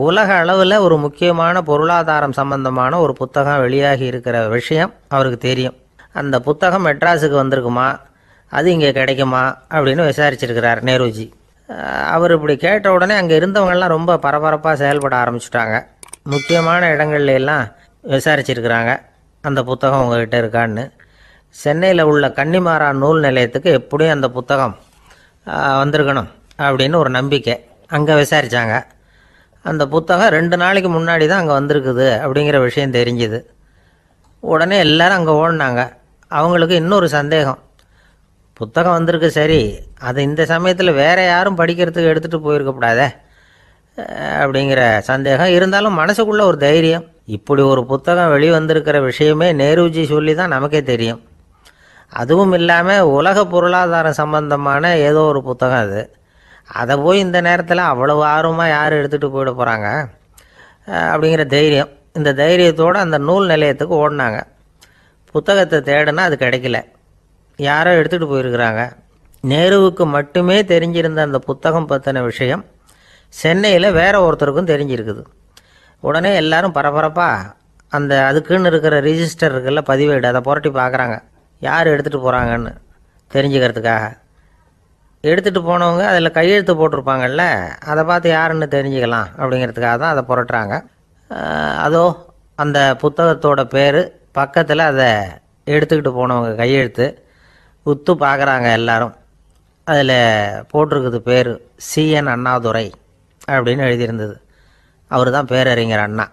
உலக அளவில் ஒரு முக்கியமான பொருளாதாரம் சம்பந்தமான ஒரு புத்தகம் வெளியாகி இருக்கிற விஷயம் அவருக்கு தெரியும். அந்த புத்தகம் மெட்ராஸுக்கு வந்திருக்குமா, அது இங்கே கிடைக்குமா அப்படின்னு விசாரிச்சிருக்கிறார் நேருஜி. அவர் இப்படி கேட்ட உடனே அங்கே இருந்தவங்கெல்லாம் ரொம்ப பரபரப்பாக செயல்பட ஆரம்பிச்சுட்டாங்க. முக்கியமான இடங்கள்ல எல்லாம் விசாரிச்சிருக்கிறாங்க அந்த புத்தகம் உங்ககிட்ட இருக்கான்னு. சென்னையில் உள்ள கன்னிமாரா நூல் நிலையத்துக்கு எப்படியும் அந்த புத்தகம் வந்திருக்கணும் அப்படின்னு ஒரு நம்பிக்கை. அங்கே விசாரித்தாங்க. அந்த புத்தகம் 2 நாளைக்கு முன்னாடி தான் அங்கே வந்திருக்குது அப்படிங்கிற விஷயம் தெரிஞ்சுது. உடனே எல்லோரும் அங்கே ஓடினாங்க. அவங்களுக்கு இன்னொரு சந்தேகம், புத்தகம் வந்திருக்கு சரி, அது இந்த சமயத்தில் வேறு யாரும் படிக்கிறதுக்கு எடுத்துகிட்டு போயிருக்கக்கூடாதே அப்படிங்கிற சந்தேகம் இருந்தாலும் மனசுக்குள்ளே ஒரு தைரியம். இப்படி ஒரு புத்தகம் வெளிவந்திருக்கிற விஷயமே நேருஜி சொல்லி தான் நமக்கே தெரியும். அதுவும் இல்லாமல் உலக பொருளாதாரம் சம்பந்தமான ஏதோ ஒரு புத்தகம் அது. அதை போய் இந்த நேரத்தில் அவ்வளவு ஆர்வமாக யார் எடுத்துகிட்டு போயிட போகிறாங்க அப்படிங்கிற தைரியம். இந்த தைரியத்தோடு அந்த நூல் நிலையத்துக்கு ஓடினாங்க. புத்தகத்தை தேடினா அது கிடைக்கல, யாரோ எடுத்துகிட்டு போயிருக்கிறாங்க. நேருவுக்கு மட்டுமே தெரிஞ்சிருந்த அந்த புத்தகம் பற்றின விஷயம் சென்னையில் வேற ஒருத்தருக்கும் தெரிஞ்சிருக்குது. உடனே எல்லாரும் பரபரப்பாக அதுக்குன்னு இருக்கிற ரிஜிஸ்டர் இருக்குல்ல, பதிவேடு, அதை புரட்டி பார்க்குறாங்க யார் எடுத்துகிட்டு போகிறாங்கன்னு தெரிஞ்சுக்கிறதுக்காக. எடுத்துகிட்டு போனவங்க அதில் கையெழுத்து போட்டிருப்பாங்கல்ல, அதை பார்த்து யாருன்னு தெரிஞ்சுக்கலாம் அப்படிங்கிறதுக்காக தான் அதை புரட்டுறாங்க. அதோ அந்த புத்தகத்தோட பேர் பக்கத்தில் அதை எடுத்துக்கிட்டு போனவங்க கையெழுத்து உத்து பார்க்குறாங்க எல்லாரும். அதில் போட்டிருக்குது பேர் CN அண்ணாதுரை அப்படின்னு எழுதியிருந்தது. அவர் தான் பேரறிஞர் அண்ணா.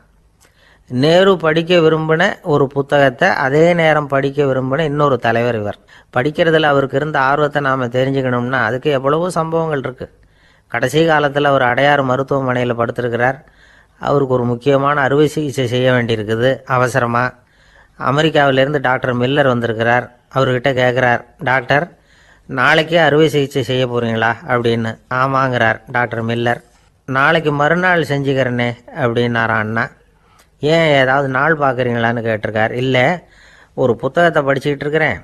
நேரு படிக்க விரும்பின ஒரு புத்தகத்தை அதே நேரம் படிக்க விரும்பின இன்னொரு தலைவர் இவர். படிக்கிறதுல அவருக்கு இருந்த ஆர்வத்தை நாம் தெரிஞ்சுக்கணும்னா அதுக்கு எவ்வளவோ சம்பவங்கள் இருக்குது. கடைசி காலத்தில் அவர் அடையாறு மருத்துவமனையில் படுத்திருக்கிறார். அவருக்கு ஒரு முக்கியமான அறுவை சிகிச்சை செய்ய வேண்டியிருக்குது அவசரமாக. அமெரிக்காவிலேருந்து டாக்டர் மில்லர் வந்திருக்கிறார். அவர்கிட்ட கேட்குறார், டாக்டர் நாளைக்கே அறுவை சிகிச்சை செய்ய போகிறீங்களா அப்படின்னு. ஆமாங்கிறார் டாக்டர் மில்லர். நாளைக்கு மறுநாள் செஞ்சுக்கிறேனே அப்படின்னாரான் அண்ணா. ஏன் ஏதாவது நாள் பார்க்குறீங்களான்னு கேட்டிருக்கார். இல்லை, ஒரு புத்தகத்தை படிச்சுக்கிட்டு இருக்கிறேன்,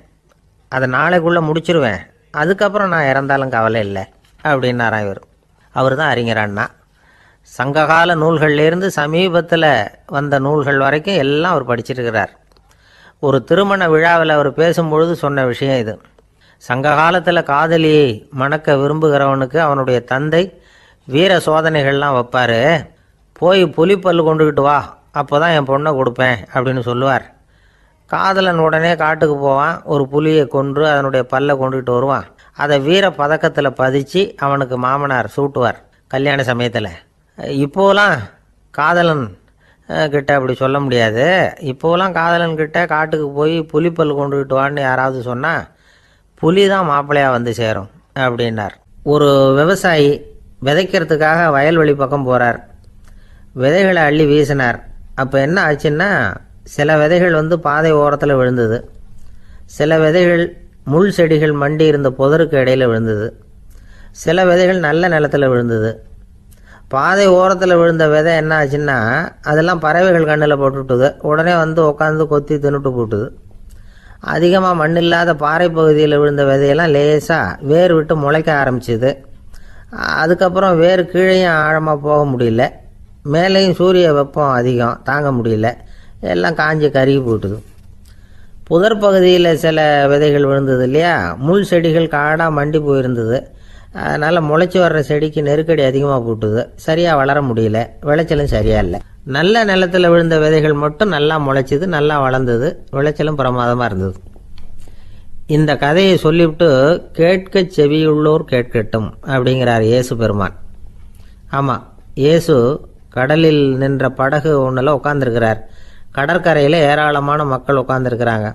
அதை நாளைக்குள்ளே முடிச்சிருவேன், அதுக்கப்புறம் நான் இறந்தாலும் கவலை இல்லை அப்படின்னாரான் இவர். அவர் தான் அறிஞர் அண்ணா. சங்ககால நூல்கள்லேருந்து சமீபத்தில் வந்த நூல்கள் வரைக்கும் எல்லாம் அவர் படிச்சிருக்கிறார். ஒரு திருமண விழாவில் அவர் பேசும்பொழுது சொன்ன விஷயம் இது. சங்க காலத்தில் காதலியை மணக்க விரும்புகிறவனுக்கு அவனுடைய தந்தை வீர சோதனைகள்லாம் வைப்பார். போய் புலிப்பல் கொண்டுக்கிட்டு வா, அப்போ தான் என் பொண்ணை கொடுப்பேன் அப்படின்னு சொல்லுவார். காதலன் உடனே காட்டுக்கு போவான், ஒரு புலியை கொன்று அதனுடைய பல்லை கொண்டுக்கிட்டு வருவான். அதை வீர பதக்கத்தில் பதிச்சு அவனுக்கு மாமனார் சூட்டுவார் கல்யாண சமயத்தில். இப்போலாம் காதலன் கிட்ட அப்படி சொல்ல முடியாது. இப்போலாம் காதலன் கிட்ட காட்டுக்கு போய் புலிப்பல் கொண்டுக்கிட்டு வான்னு யாராவது சொன்னால் புலி தான் மாப்பிள்ளையாக வந்து சேரும் அப்படின்னார். ஒரு விவசாயி விதைக்கிறதுக்காக வயல்வெளி பக்கம் போகிறார். விதைகளை அள்ளி வீசினார். அப்போ என்ன ஆச்சுன்னா, சில விதைகள் பாதை ஓரத்தில் விழுந்தது, சில விதைகள் முள் செடிகள் மண்டி இருந்த புதருக்கு இடையில் விழுந்தது, சில விதைகள் நல்ல நிலத்தில் விழுந்தது. பாதை ஓரத்தில் விழுந்த விதை என்ன ஆச்சுன்னா, அதெல்லாம் பறவைகள் கண்ணில் போட்டுவிட்டுது. உடனே உட்காந்து கொத்தி தின்னுட்டு போட்டுது. அதிகமாக மண் இல்லாத பாறை பகுதியில் விழுந்த விதையெல்லாம் லேசாக வேர் விட்டு முளைக்க ஆரம்பிச்சுது. அதுக்கப்புறம் வேர் கீழேயும் ஆழமாக போக முடியல, மேலேயும் சூரிய வெப்பம் அதிகம் தாங்க முடியல, எல்லாம் காஞ்சி கருகி போட்டுது. புதர் பகுதியில் சில விதைகள் விழுந்தது இல்லையா, முள் செடிகள் காடாக மண்டி போயிருந்தது. அதனால் முளைச்சி வர்ற செடிக்கு நெருக்கடி அதிகமாக போட்டுது, சரியாக வளர முடியல, விளைச்சலும் சரியா இல்லை. நல்ல நிலத்தில் விழுந்த விதைகள் மட்டும் நல்லா முளைச்சிது, நல்லா வளர்ந்தது, விளைச்சலும் பிரமாதமாக இருந்தது. இந்த கதையை சொல்லிவிட்டு கேட்க செவியுள்ளோர் கேட்கட்டும் அப்படிங்கிறார் இயேசு பெருமான். ஆமாம், இயேசு கடலில் நின்ற படகு ஒன்றில் உட்காந்துருக்கிறார். கடற்கரையில் ஏராளமான மக்கள் உட்காந்துருக்கிறாங்க.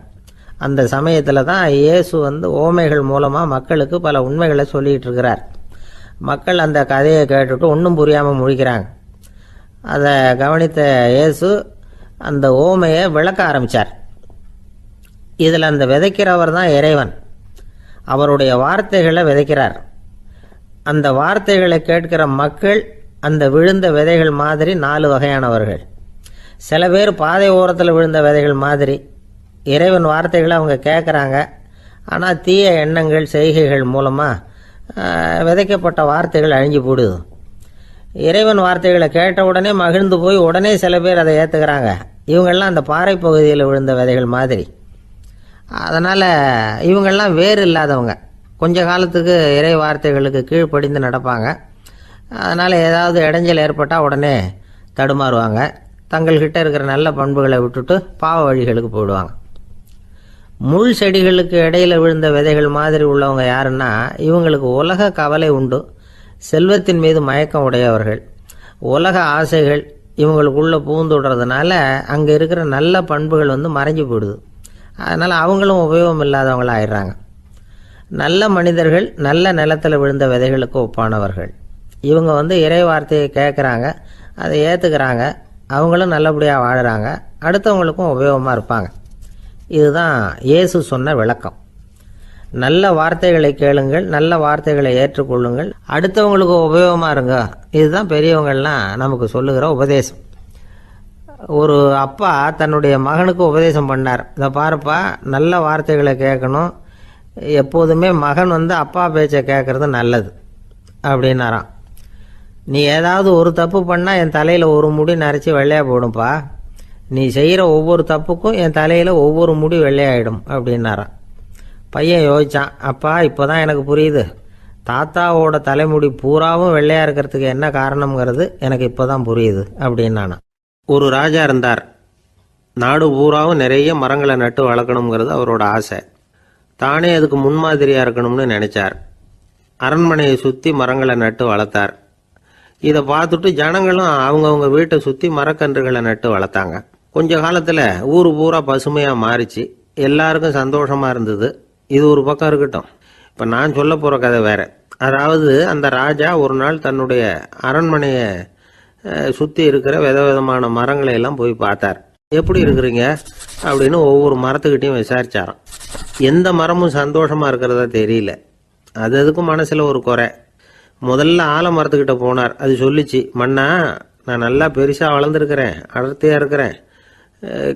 அந்த சமயத்தில் தான் இயேசு ஓமைகள் மூலமாக மக்களுக்கு பல உண்மைகளை சொல்லிகிட்டு இருக்கிறார். மக்கள் அந்த கதையை கேட்டுட்டு ஒன்றும் புரியாமல் முழிக்கிறாங்க. அதை கவனித்த இயேசு அந்த ஓமையை விளக்க ஆரம்பித்தார். இதில் அந்த விதைக்கிறவர் தான் இறைவன். அவருடைய வார்த்தைகளை விதைக்கிறார். அந்த வார்த்தைகளை கேட்கிற மக்கள் அந்த விழுந்த விதைகள் மாதிரி 4 வகையானவர்கள். சில பேர் பாதை ஓரத்தில் விழுந்த விதைகள் மாதிரி. இறைவன் வார்த்தைகளை அவங்க கேட்குறாங்க, ஆனால் தீய எண்ணங்கள் செய்கைகள் மூலமாக விதைக்கப்பட்ட வார்த்தைகள் அழிஞ்சு போடுது. இறைவன் வார்த்தைகளை கேட்ட உடனே மகிழ்ந்து போய் உடனே சில பேர் அதை ஏற்றுக்கிறாங்க. இவங்கெல்லாம் அந்த பாறை பகுதியில் விழுந்த விதைகள் மாதிரி. அதனால் இவங்கெல்லாம் வேறு இல்லாதவங்க, கொஞ்ச காலத்துக்கு இறை வார்த்தைகளுக்கு கீழ்ப்படிந்து நடப்பாங்க. அதனால் ஏதாவது இடைஞ்சல் ஏற்பட்டால் உடனே தடுமாறுவாங்க. தங்கள்கிட்ட இருக்கிற நல்ல பண்புகளை விட்டுட்டு பாவ வழிகளுக்கு போயிடுவாங்க. முள் செடிகளுக்கு இடையில விழுந்த விதைகள் மாதிரி உள்ளவங்க யாருன்னா, இவங்களுக்கு உலக கவலை உண்டு, செல்வத்தின் மீது மயக்கம் உடையவர்கள். உலக ஆசைகள் இவங்களுக்குள்ளே பூந்துடுறதுனால அங்கே இருக்கிற நல்ல பண்புகள் மறைஞ்சு போயிடுது. அதனால் அவங்களும் உபயோகம் இல்லாதவங்களாக ஆயிடுறாங்க. நல்ல மனிதர்கள் நல்ல நிலத்தில் விழுந்த விதைகளுக்கு ஒப்பானவர்கள். இவங்க இறை வார்த்தையை கேட்குறாங்க, அதை ஏற்றுக்கிறாங்க, அவங்களும் நல்லபடியாக வாழுறாங்க, அடுத்தவங்களுக்கும் உபயோகமாக இருப்பாங்க. இதுதான் இயேசு சொன்ன விளக்கம். நல்ல வார்த்தைகளை கேளுங்கள், நல்ல வார்த்தைகளை ஏற்றுக்கொள்ளுங்கள், அடுத்தவங்களுக்கு உபயோகமாக இருங்க. இதுதான் பெரியவங்கள்லாம் நமக்கு சொல்லுகிற உபதேசம். ஒரு அப்பா தன்னுடைய மகனுக்கு உபதேசம் பண்ணார். இதை பாருப்பா, நல்ல வார்த்தைகளை கேட்கணும், எப்போதுமே மகன் அப்பா பேச்சை கேட்கறது நல்லது அப்படின்னாராம். நீ ஏதாவது ஒரு தப்பு பண்ணால் என் தலையில் ஒரு முடி நரைச்சி வெள்ளையாக போடும்பா, நீ செய்கிற ஒவ்வொரு தப்புக்கும் என் தலையில் ஒவ்வொரு முடி வெள்ளையாயிடும் அப்படின்னாராம். பையன் யோசிச்சான், அப்பா இப்போ தான் எனக்கு புரியுது, தாத்தாவோட தலைமுடி பூராவும் வெள்ளையாக இருக்கிறதுக்கு என்ன காரணம்ங்கிறது எனக்கு இப்போ தான் புரியுது அப்படின்னானா. ஒரு ராஜா இருந்தார். நாடு பூராவும் நிறைய மரங்களை நட்டு வளர்க்கணுங்கிறது அவரோட ஆசை. தானே அதுக்கு முன்மாதிரியாக இருக்கணும்னு நினைச்சார். அரண்மனையை சுற்றி மரங்களை நட்டு வளர்த்தார். இதை பார்த்துட்டு ஜனங்களும் அவங்கவுங்க வீட்டை சுற்றி மரக்கன்றுகளை நட்டு வளர்த்தாங்க. கொஞ்ச காலத்தில் ஊர் பூரா பசுமையாக மாறிச்சு. எல்லாருக்கும் சந்தோஷமாக இருந்தது. இது ஒரு பக்கம் இருக்கட்டும். இப்போ நான் சொல்ல போகிற கதை வேற. அதாவது அந்த ராஜா ஒரு நாள் தன்னுடைய அரண்மனையை சுற்றி இருக்கிற விதவிதமான மரங்களை எல்லாம் போய் பார்த்தார். எப்படி இருக்கிறீங்க அப்படின்னு ஒவ்வொரு மரத்துக்கிட்டையும் விசாரிச்சாராம். எந்த மரமும் சந்தோஷமாக இருக்கிறதா தெரியல. அதுக்கும் மனசில் ஒரு குறை. முதல்ல ஆலமரத்துக்கிட்ட போனார். அது சொல்லிச்சு, மண்ணா நான் நல்லா பெருசாக வளர்ந்துருக்கிறேன், அடர்த்தியாக இருக்கிறேன்,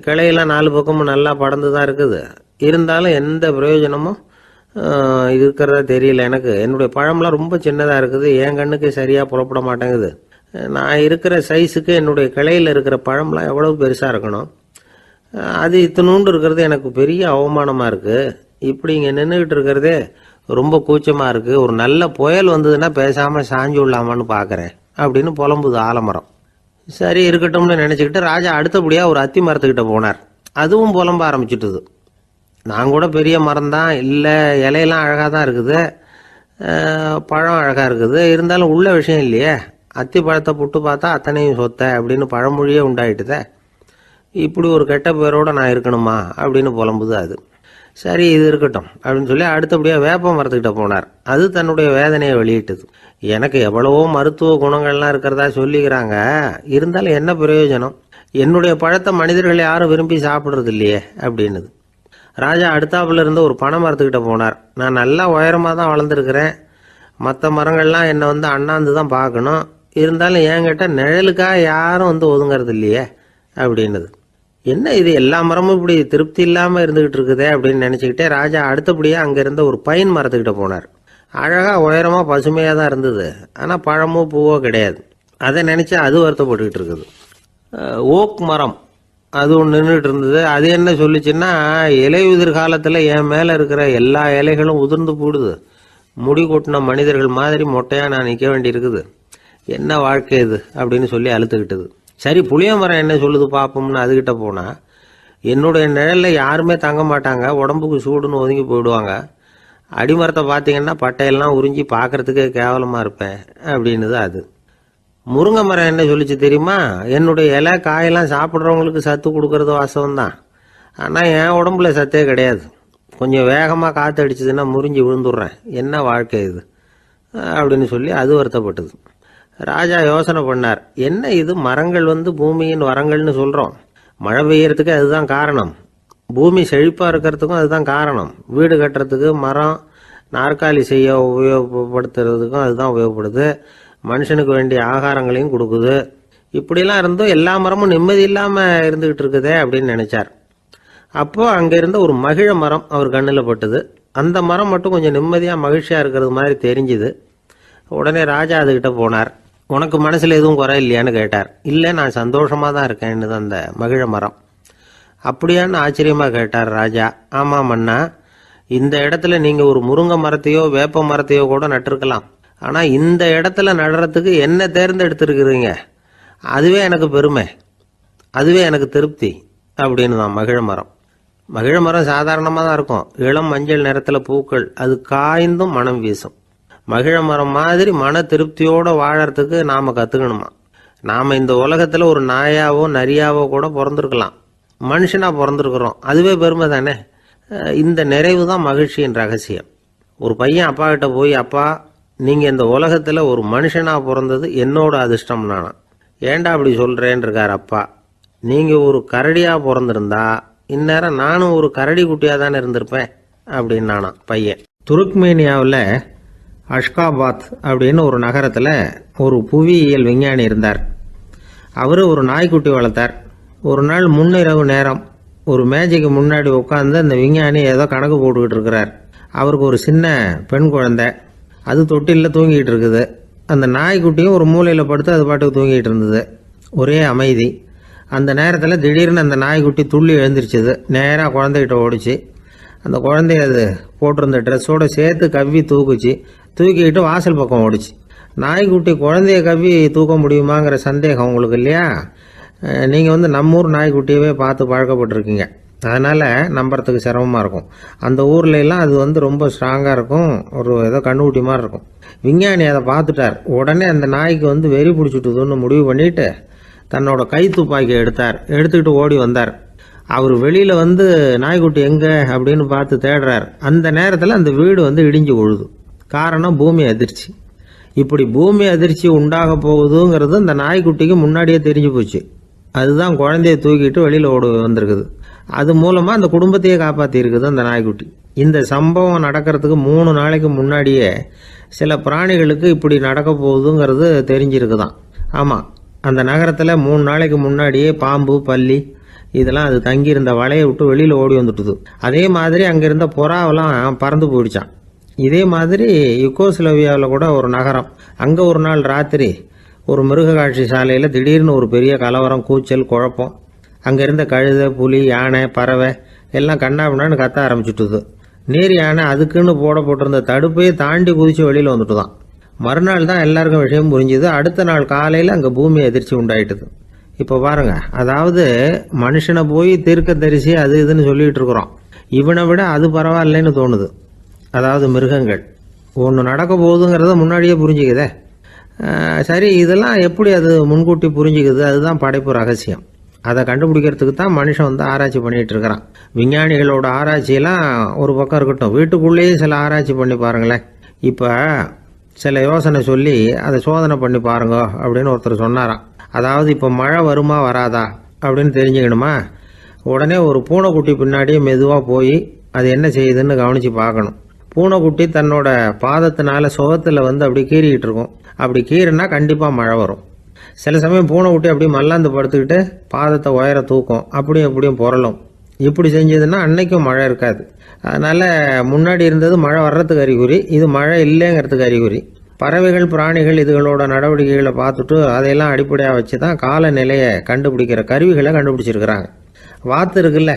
கிளையெல்லாம் 4 பக்கமும் நல்லா படர்ந்து தான் இருக்குது, இருந்தாலும் எந்த பிரயோஜனமும் இருக்கிறதா தெரியல எனக்கு. என்னுடைய பழம்லாம் ரொம்ப சின்னதாக இருக்குது, என் கண்ணுக்கு சரியாக புறப்பட மாட்டேங்குது. நான் இருக்கிற சைஸுக்கு என்னுடைய கிளையில் இருக்கிற பழம்லாம் எவ்வளவு பெருசாக இருக்கணும், அது இத்தினூண்டு இருக்கிறது எனக்கு பெரிய அவமானமாக இருக்குது. இப்படி இங்கே நின்றுக்கிட்டு இருக்கிறதே ரொம்ப கூச்சமாக இருக்குது. ஒரு நல்ல புயல் வந்ததுன்னா பேசாமல் சாஞ்சு விடலாமான்னு பார்க்குறேன் அப்படின்னு புலம்புது ஆலமரம். சரி இருக்கட்டும்னு நினச்சிக்கிட்டு ராஜா அடுத்தபடியாக ஒரு அத்தி மரத்துக்கிட்ட போனார். அதுவும் புலம்ப ஆரம்பிச்சுட்டுது. நான் கூட பெரிய மரம் தான், இல்லை இலையெல்லாம் அழகாக தான் இருக்குது, பழம் அழகாக இருக்குது, இருந்தாலும் உள்ள விஷயம் இல்லையே, அத்தி பழத்தை புட்டு பார்த்தா அத்தனையும் சொத்தை அப்படின்னு பழமொழியே உண்டாயிட்டுதே, இப்படி ஒரு கெட்ட பேரோட நான் இருக்கணுமா அப்படின்னு புலம்புது அது. சரி இது இருக்கட்டும் அப்படின்னு சொல்லி அடுத்தபடியாக வேப்ப மரத்துக்கிட்ட போனார். அது தன்னுடைய வேதனையை வெளியிட்டது. எனக்கு எவ்வளவோ மருத்துவ குணங்கள்லாம் இருக்கிறதா சொல்லிக்கிறாங்க, இருந்தாலும் என்ன பிரயோஜனம், என்னுடைய பழத்தை மனிதர்கள் யாரும் விரும்பி சாப்பிட்றது இல்லையே அப்படின்னுது. ராஜா அடுத்தாப்புல இருந்து ஒரு பனை மரத்துக்கிட்ட போனார். நான் நல்லா உயரமாக தான் வளர்ந்துருக்கிறேன், மற்ற மரங்கள்லாம் என்னை அண்ணாந்து தான் பார்க்கணும், இருந்தாலும் என்கிட்ட நிழலுக்காக யாரும் ஒதுங்கிறது இல்லையே அப்படின்னுது. என்ன இது எல்லா மரமும் இப்படி திருப்தி இல்லாமல் இருந்துகிட்டு இருக்குதே அப்படின்னு நினச்சிக்கிட்டே ராஜா அடுத்தபடியாக அங்கே இருந்த ஒரு பைன் மரத்துக்கிட்ட போனார். அழகாக உயரமாக பசுமையாக தான் இருந்தது, ஆனால் பழமோ பூவோ கிடையாது. அதை நினச்சா அது வருத்தப்பட்டுக்கிட்டு இருக்குது. ஓக் மரம் அது ஒன்று நின்றுட்டு இருந்தது. அது என்ன சொல்லிச்சுன்னா, இலையுதிர் காலத்தில் என் மேலே இருக்கிற எல்லா இலைகளும் உதிர்ந்து போடுது, முடி கொட்டின மனிதர்கள் மாதிரி மொட்டையாக நான் நிற்க வேண்டி இருக்குது. என்ன வாழ்க்கை இது அப்படின்னு சொல்லி அழுத்துக்கிட்டது. சரி, புளிய மரம் என்ன சொல்லுது பார்ப்போம்னு அதுகிட்ட போனால், என்னுடைய நிழலில் யாருமே தங்க மாட்டாங்க, உடம்புக்கு சூடுன்னு ஒதுங்கி போயிடுவாங்க. அடிமரத்தை பார்த்தீங்கன்னா பட்டையெல்லாம் உறிஞ்சி பார்க்கறதுக்கே கேவலமாக இருப்பேன் அப்படின்னுது அது. முருங்கை மரம் என்ன சொல்லிச்சு தெரியுமா? என்னுடைய இலை காயெல்லாம் சாப்பிட்றவங்களுக்கு சத்து கொடுக்கறது வாசவம்தான், ஆனால் என் உடம்புல சத்தே கிடையாது. கொஞ்சம் வேகமாக காற்று அடிச்சதுன்னா முறிஞ்சி விழுந்துடுறேன். என்ன வாழ்க்கை இது அப்படின்னு சொல்லி அது வருத்தப்பட்டது. ராஜா யோசனை பண்ணார். என்ன இது, மரங்கள் பூமியின் வரங்கள்னு சொல்கிறோம். மழை பெய்யறதுக்கு அதுதான் காரணம். பூமி செழிப்பாக இருக்கிறதுக்கும் அதுதான் காரணம். வீடு கட்டுறதுக்கு மரம், நாற்காலி செய்ய உபயோகப்படுத்துறதுக்கும் அதுதான் உபயோகப்படுது. மனுஷனுக்கு வேண்டிய ஆகாரங்களையும் கொடுக்குது. இப்படிலாம் இருந்தும் எல்லா மரமும் நிம்மதி இல்லாமல் இருந்துகிட்டு இருக்குதே அப்படின்னு நினைச்சார். அப்போ அங்கே இருந்த ஒரு மகிழ மரம் அவர் கண்ணில் பட்டுது. அந்த மரம் மட்டும் கொஞ்சம் நிம்மதியாக மகிழ்ச்சியாக இருக்கிறது மாதிரி தெரிஞ்சுது. உடனே ராஜா அதுகிட்ட போனார். உனக்கு மனசில் எதுவும் குறை இல்லையான்னு கேட்டார். இல்லை, நான் சந்தோஷமாக தான் இருக்கேன்னு அந்த மகிழ மரம். அப்படியான்னு ஆச்சரியமாக கேட்டார் ராஜா. ஆமாம் மன்னா, இந்த இடத்துல நீங்கள் ஒரு முருங்கை மரத்தையோ வேப்ப மரத்தையோ கூட நட்டிருக்கலாம். ஆனால் இந்த இடத்துல நடுறதுக்கு என்ன தேர்ந்தெடுத்துருக்குறீங்க, அதுவே எனக்கு பெருமை, அதுவே எனக்கு திருப்தி அப்படின்னு தான் மகிழ மரம். மகிழ மரம் சாதாரணமாக தான் இருக்கும். இளம் மஞ்சள் நிறத்தில் பூக்கள், அது காய்ந்தும் மனம் வீசும். மகிழ மரம் மாதிரி மன திருப்தியோடு வாழறதுக்கு நாம் கற்றுக்கணுமா. நாம் இந்த உலகத்தில் ஒரு நாயாவோ நரியாவோ கூட பிறந்திருக்கலாம், மனுஷனாக பிறந்திருக்கிறோம், அதுவே பெருமை தானே. இந்த நிறைவு தான் மகிழ்ச்சியின் ரகசியம். ஒரு பையன் அப்பா கிட்ட போய், அப்பா நீங்கள் இந்த உலகத்தில் ஒரு மனுஷனாக பிறந்தது என்னோட அதிர்ஷ்டம் நானா. ஏண்டா அப்படி சொல்கிறேன்னு இருக்கார் அப்பா. நீங்கள் ஒரு கரடியாக பிறந்திருந்தா இந்நேரம் நானும் ஒரு கரடி குட்டியாக தானே இருந்திருப்பேன் அப்படின்னு நானா பையன். துருக்மேனியாவில் அஷ்காபாத் அப்படின்னு ஒரு நகரத்தில் ஒரு புவியியல் விஞ்ஞானி இருந்தார். அவர் ஒரு நாய்க்குட்டி வளர்த்தார். ஒரு நாள் முன்னிரவு நேரம் ஒரு மேஜைக்கு முன்னாடி உட்காந்து அந்த விஞ்ஞானி ஏதோ கணக்கு போட்டுக்கிட்டு இருக்கிறார். அவருக்கு ஒரு சின்ன பெண் குழந்தை, அது தொட்டிலில் தூங்கிட்டு இருக்குது. அந்த நாய்க்குட்டியும் ஒரு மூலையில் படுத்து அது பாட்டுக்கு தூங்கிட்டு இருந்தது. ஒரே அமைதி. அந்த நேரத்தில் திடீர்னு அந்த நாய்க்குட்டி துள்ளி எழுந்திரிச்சது. நேராக குழந்தைகிட்ட ஓடிச்சு. அந்த குழந்தைய அது போட்டிருந்த ட்ரெஸ்ஸோடு சேர்த்து கவ்வி தூக்குச்சு. தூக்கிக்கிட்டு வாசல் பக்கம் ஓடிச்சு. நாய்க்குட்டி குழந்தைய கவ்வி தூக்க முடியுமாங்கிற சந்தேகம் உங்களுக்கு இல்லையா? நீங்கள் நம்ம ஊர் நாய்க்குட்டியவே பார்த்து பழக்கப்பட்டிருக்கீங்க, அதனால் நம்புறதுக்கு சிரமமாக இருக்கும். அந்த ஊரில் எல்லாம் அது ரொம்ப ஸ்ட்ராங்காக இருக்கும், ஒரு ஏதோ கண்ணுக்குட்டி மாதிரி இருக்கும். விஞ்ஞானி அதை பார்த்துட்டார். உடனே அந்த நாய்க்கு வெறி பிடிச்சிட்டுதுன்னு முடிவு பண்ணிட்டு தன்னோட கை துப்பாக்கியை எடுத்துக்கிட்டு ஓடி வந்தார். அவர் வெளியில் நாய்க்குட்டி எங்கே அப்படின்னு பார்த்து தேடுறார். அந்த நேரத்தில் அந்த வீடு இடிஞ்சு விழுது. காரணம் பூமி அதிர்ச்சி. இப்படி பூமி அதிர்ச்சி உண்டாக போகுதுங்கிறது அந்த நாய்க்குட்டிக்கு முன்னாடியே தெரிஞ்சு போச்சு. அதுதான் குழந்தைய தூக்கிட்டு வெளியில் ஓடி வந்திருக்குது. அது மூலமாக அந்த குடும்பத்தையே காப்பாற்றிருக்குது அந்த நாய்க்குட்டி. இந்த சம்பவம் நடக்கிறதுக்கு 3 நாளைக்கு முன்னாடியே சில பிராணிகளுக்கு இப்படி நடக்க போகுதுங்கிறது தெரிஞ்சிருக்குதான். ஆமாம், அந்த நகரத்தில் 3 நாளைக்கு முன்னாடியே பாம்பு, பல்லி இதெல்லாம் அது தங்கியிருந்த வலையை விட்டு வெளியில் ஓடி வந்துட்டுது. அதே மாதிரி அங்கே இருந்த புறாவெல்லாம் பறந்து போயிடுச்சான். இதே மாதிரி யுகோஸ்லோவியாவில் கூட ஒரு நகரம், அங்கே ஒரு நாள் ராத்திரி ஒரு மிருக காட்சி சாலையில் திடீர்னு ஒரு பெரிய கலவரம், கூச்சல், குழப்பம். அங்கே இருந்த கழுதை, புலி, யானை, பறவை எல்லாம் கண்ணாபின்னான்னு கத்த ஆரம்பிச்சுட்டுது. நீர் யானை அதுக்குன்னு போட்டிருந்த தடுப்பையே தாண்டி குதிச்சு வெளியில் வந்துட்டு தான். மறுநாள் தான் எல்லாருக்கும் விஷயம் புரிஞ்சுது. அடுத்த நாள் காலையில் அங்கே பூமி அதிர்ச்சி உண்டாயிட்டுது. இப்போ பாருங்க, அதாவது மனுஷனை போய் தீர்க்க தரிசி அது இதுன்னு சொல்லிட்டு இருக்கிறோம். இவனை விட அது பரவாயில்லைன்னு தோணுது. அதாவது மிருகங்கள் ஒன்று நடக்க போகுதுங்கிறத முன்னாடியே புரிஞ்சுக்குதே. சரி, இதெல்லாம் எப்படி அது முன்கூட்டி புரிஞ்சுக்குது? அதுதான் படைப்பு ரகசியம். அதை கண்டுபிடிக்கிறதுக்கு தான் மனுஷன் ஆராய்ச்சி பண்ணிகிட்டு இருக்கிறான். விஞ்ஞானிகளோட ஆராய்ச்சியெல்லாம் ஒரு பக்கம் இருக்கட்டும், வீட்டுக்குள்ளேயே சில ஆராய்ச்சி பண்ணி பாருங்களேன். இப்போ சில யோசனை சொல்லி அதை சோதனை பண்ணி பாருங்க அப்படின்னு ஒருத்தர் சொன்னாராம். அதாவது இப்போ மழை வருமா வராதா அப்படின்னு தெரிஞ்சுக்கணுமா, உடனே ஒரு பூனைக்குட்டி பின்னாடியே மெதுவாக போய் அது என்ன செய்யுதுன்னு கவனித்து பார்க்கணும். பூனைக்குட்டி தன்னோட பாதத்தினால சுகத்தில் அப்படி கீறிக்கிட்டு இருக்கும். அப்படி கீறினா கண்டிப்பாக மழை வரும். சில சமயம் பூனைக்குட்டி அப்படி மல்லாந்து படுத்துக்கிட்டு பாதத்தை உயர தூக்கும், அப்படியும் புரளும். இப்படி செஞ்சதுன்னா அன்னைக்கும் மழை இருக்காது. அதனால் முன்னாடி இருந்தது மழை வர்றதுக்கு அறிகுறி, இது மழை இல்லைங்கிறதுக்கு அறிகுறி. பறவைகள், பிராணிகள் இதுகளோட நடவடிக்கைகளை பார்த்துட்டு அதையெல்லாம் அடிப்படையாக வச்சு தான் காலநிலையை கண்டுபிடிக்கிற கருவிகளை கண்டுபிடிச்சிருக்கிறாங்க. வாத்து இருக்குல்ல,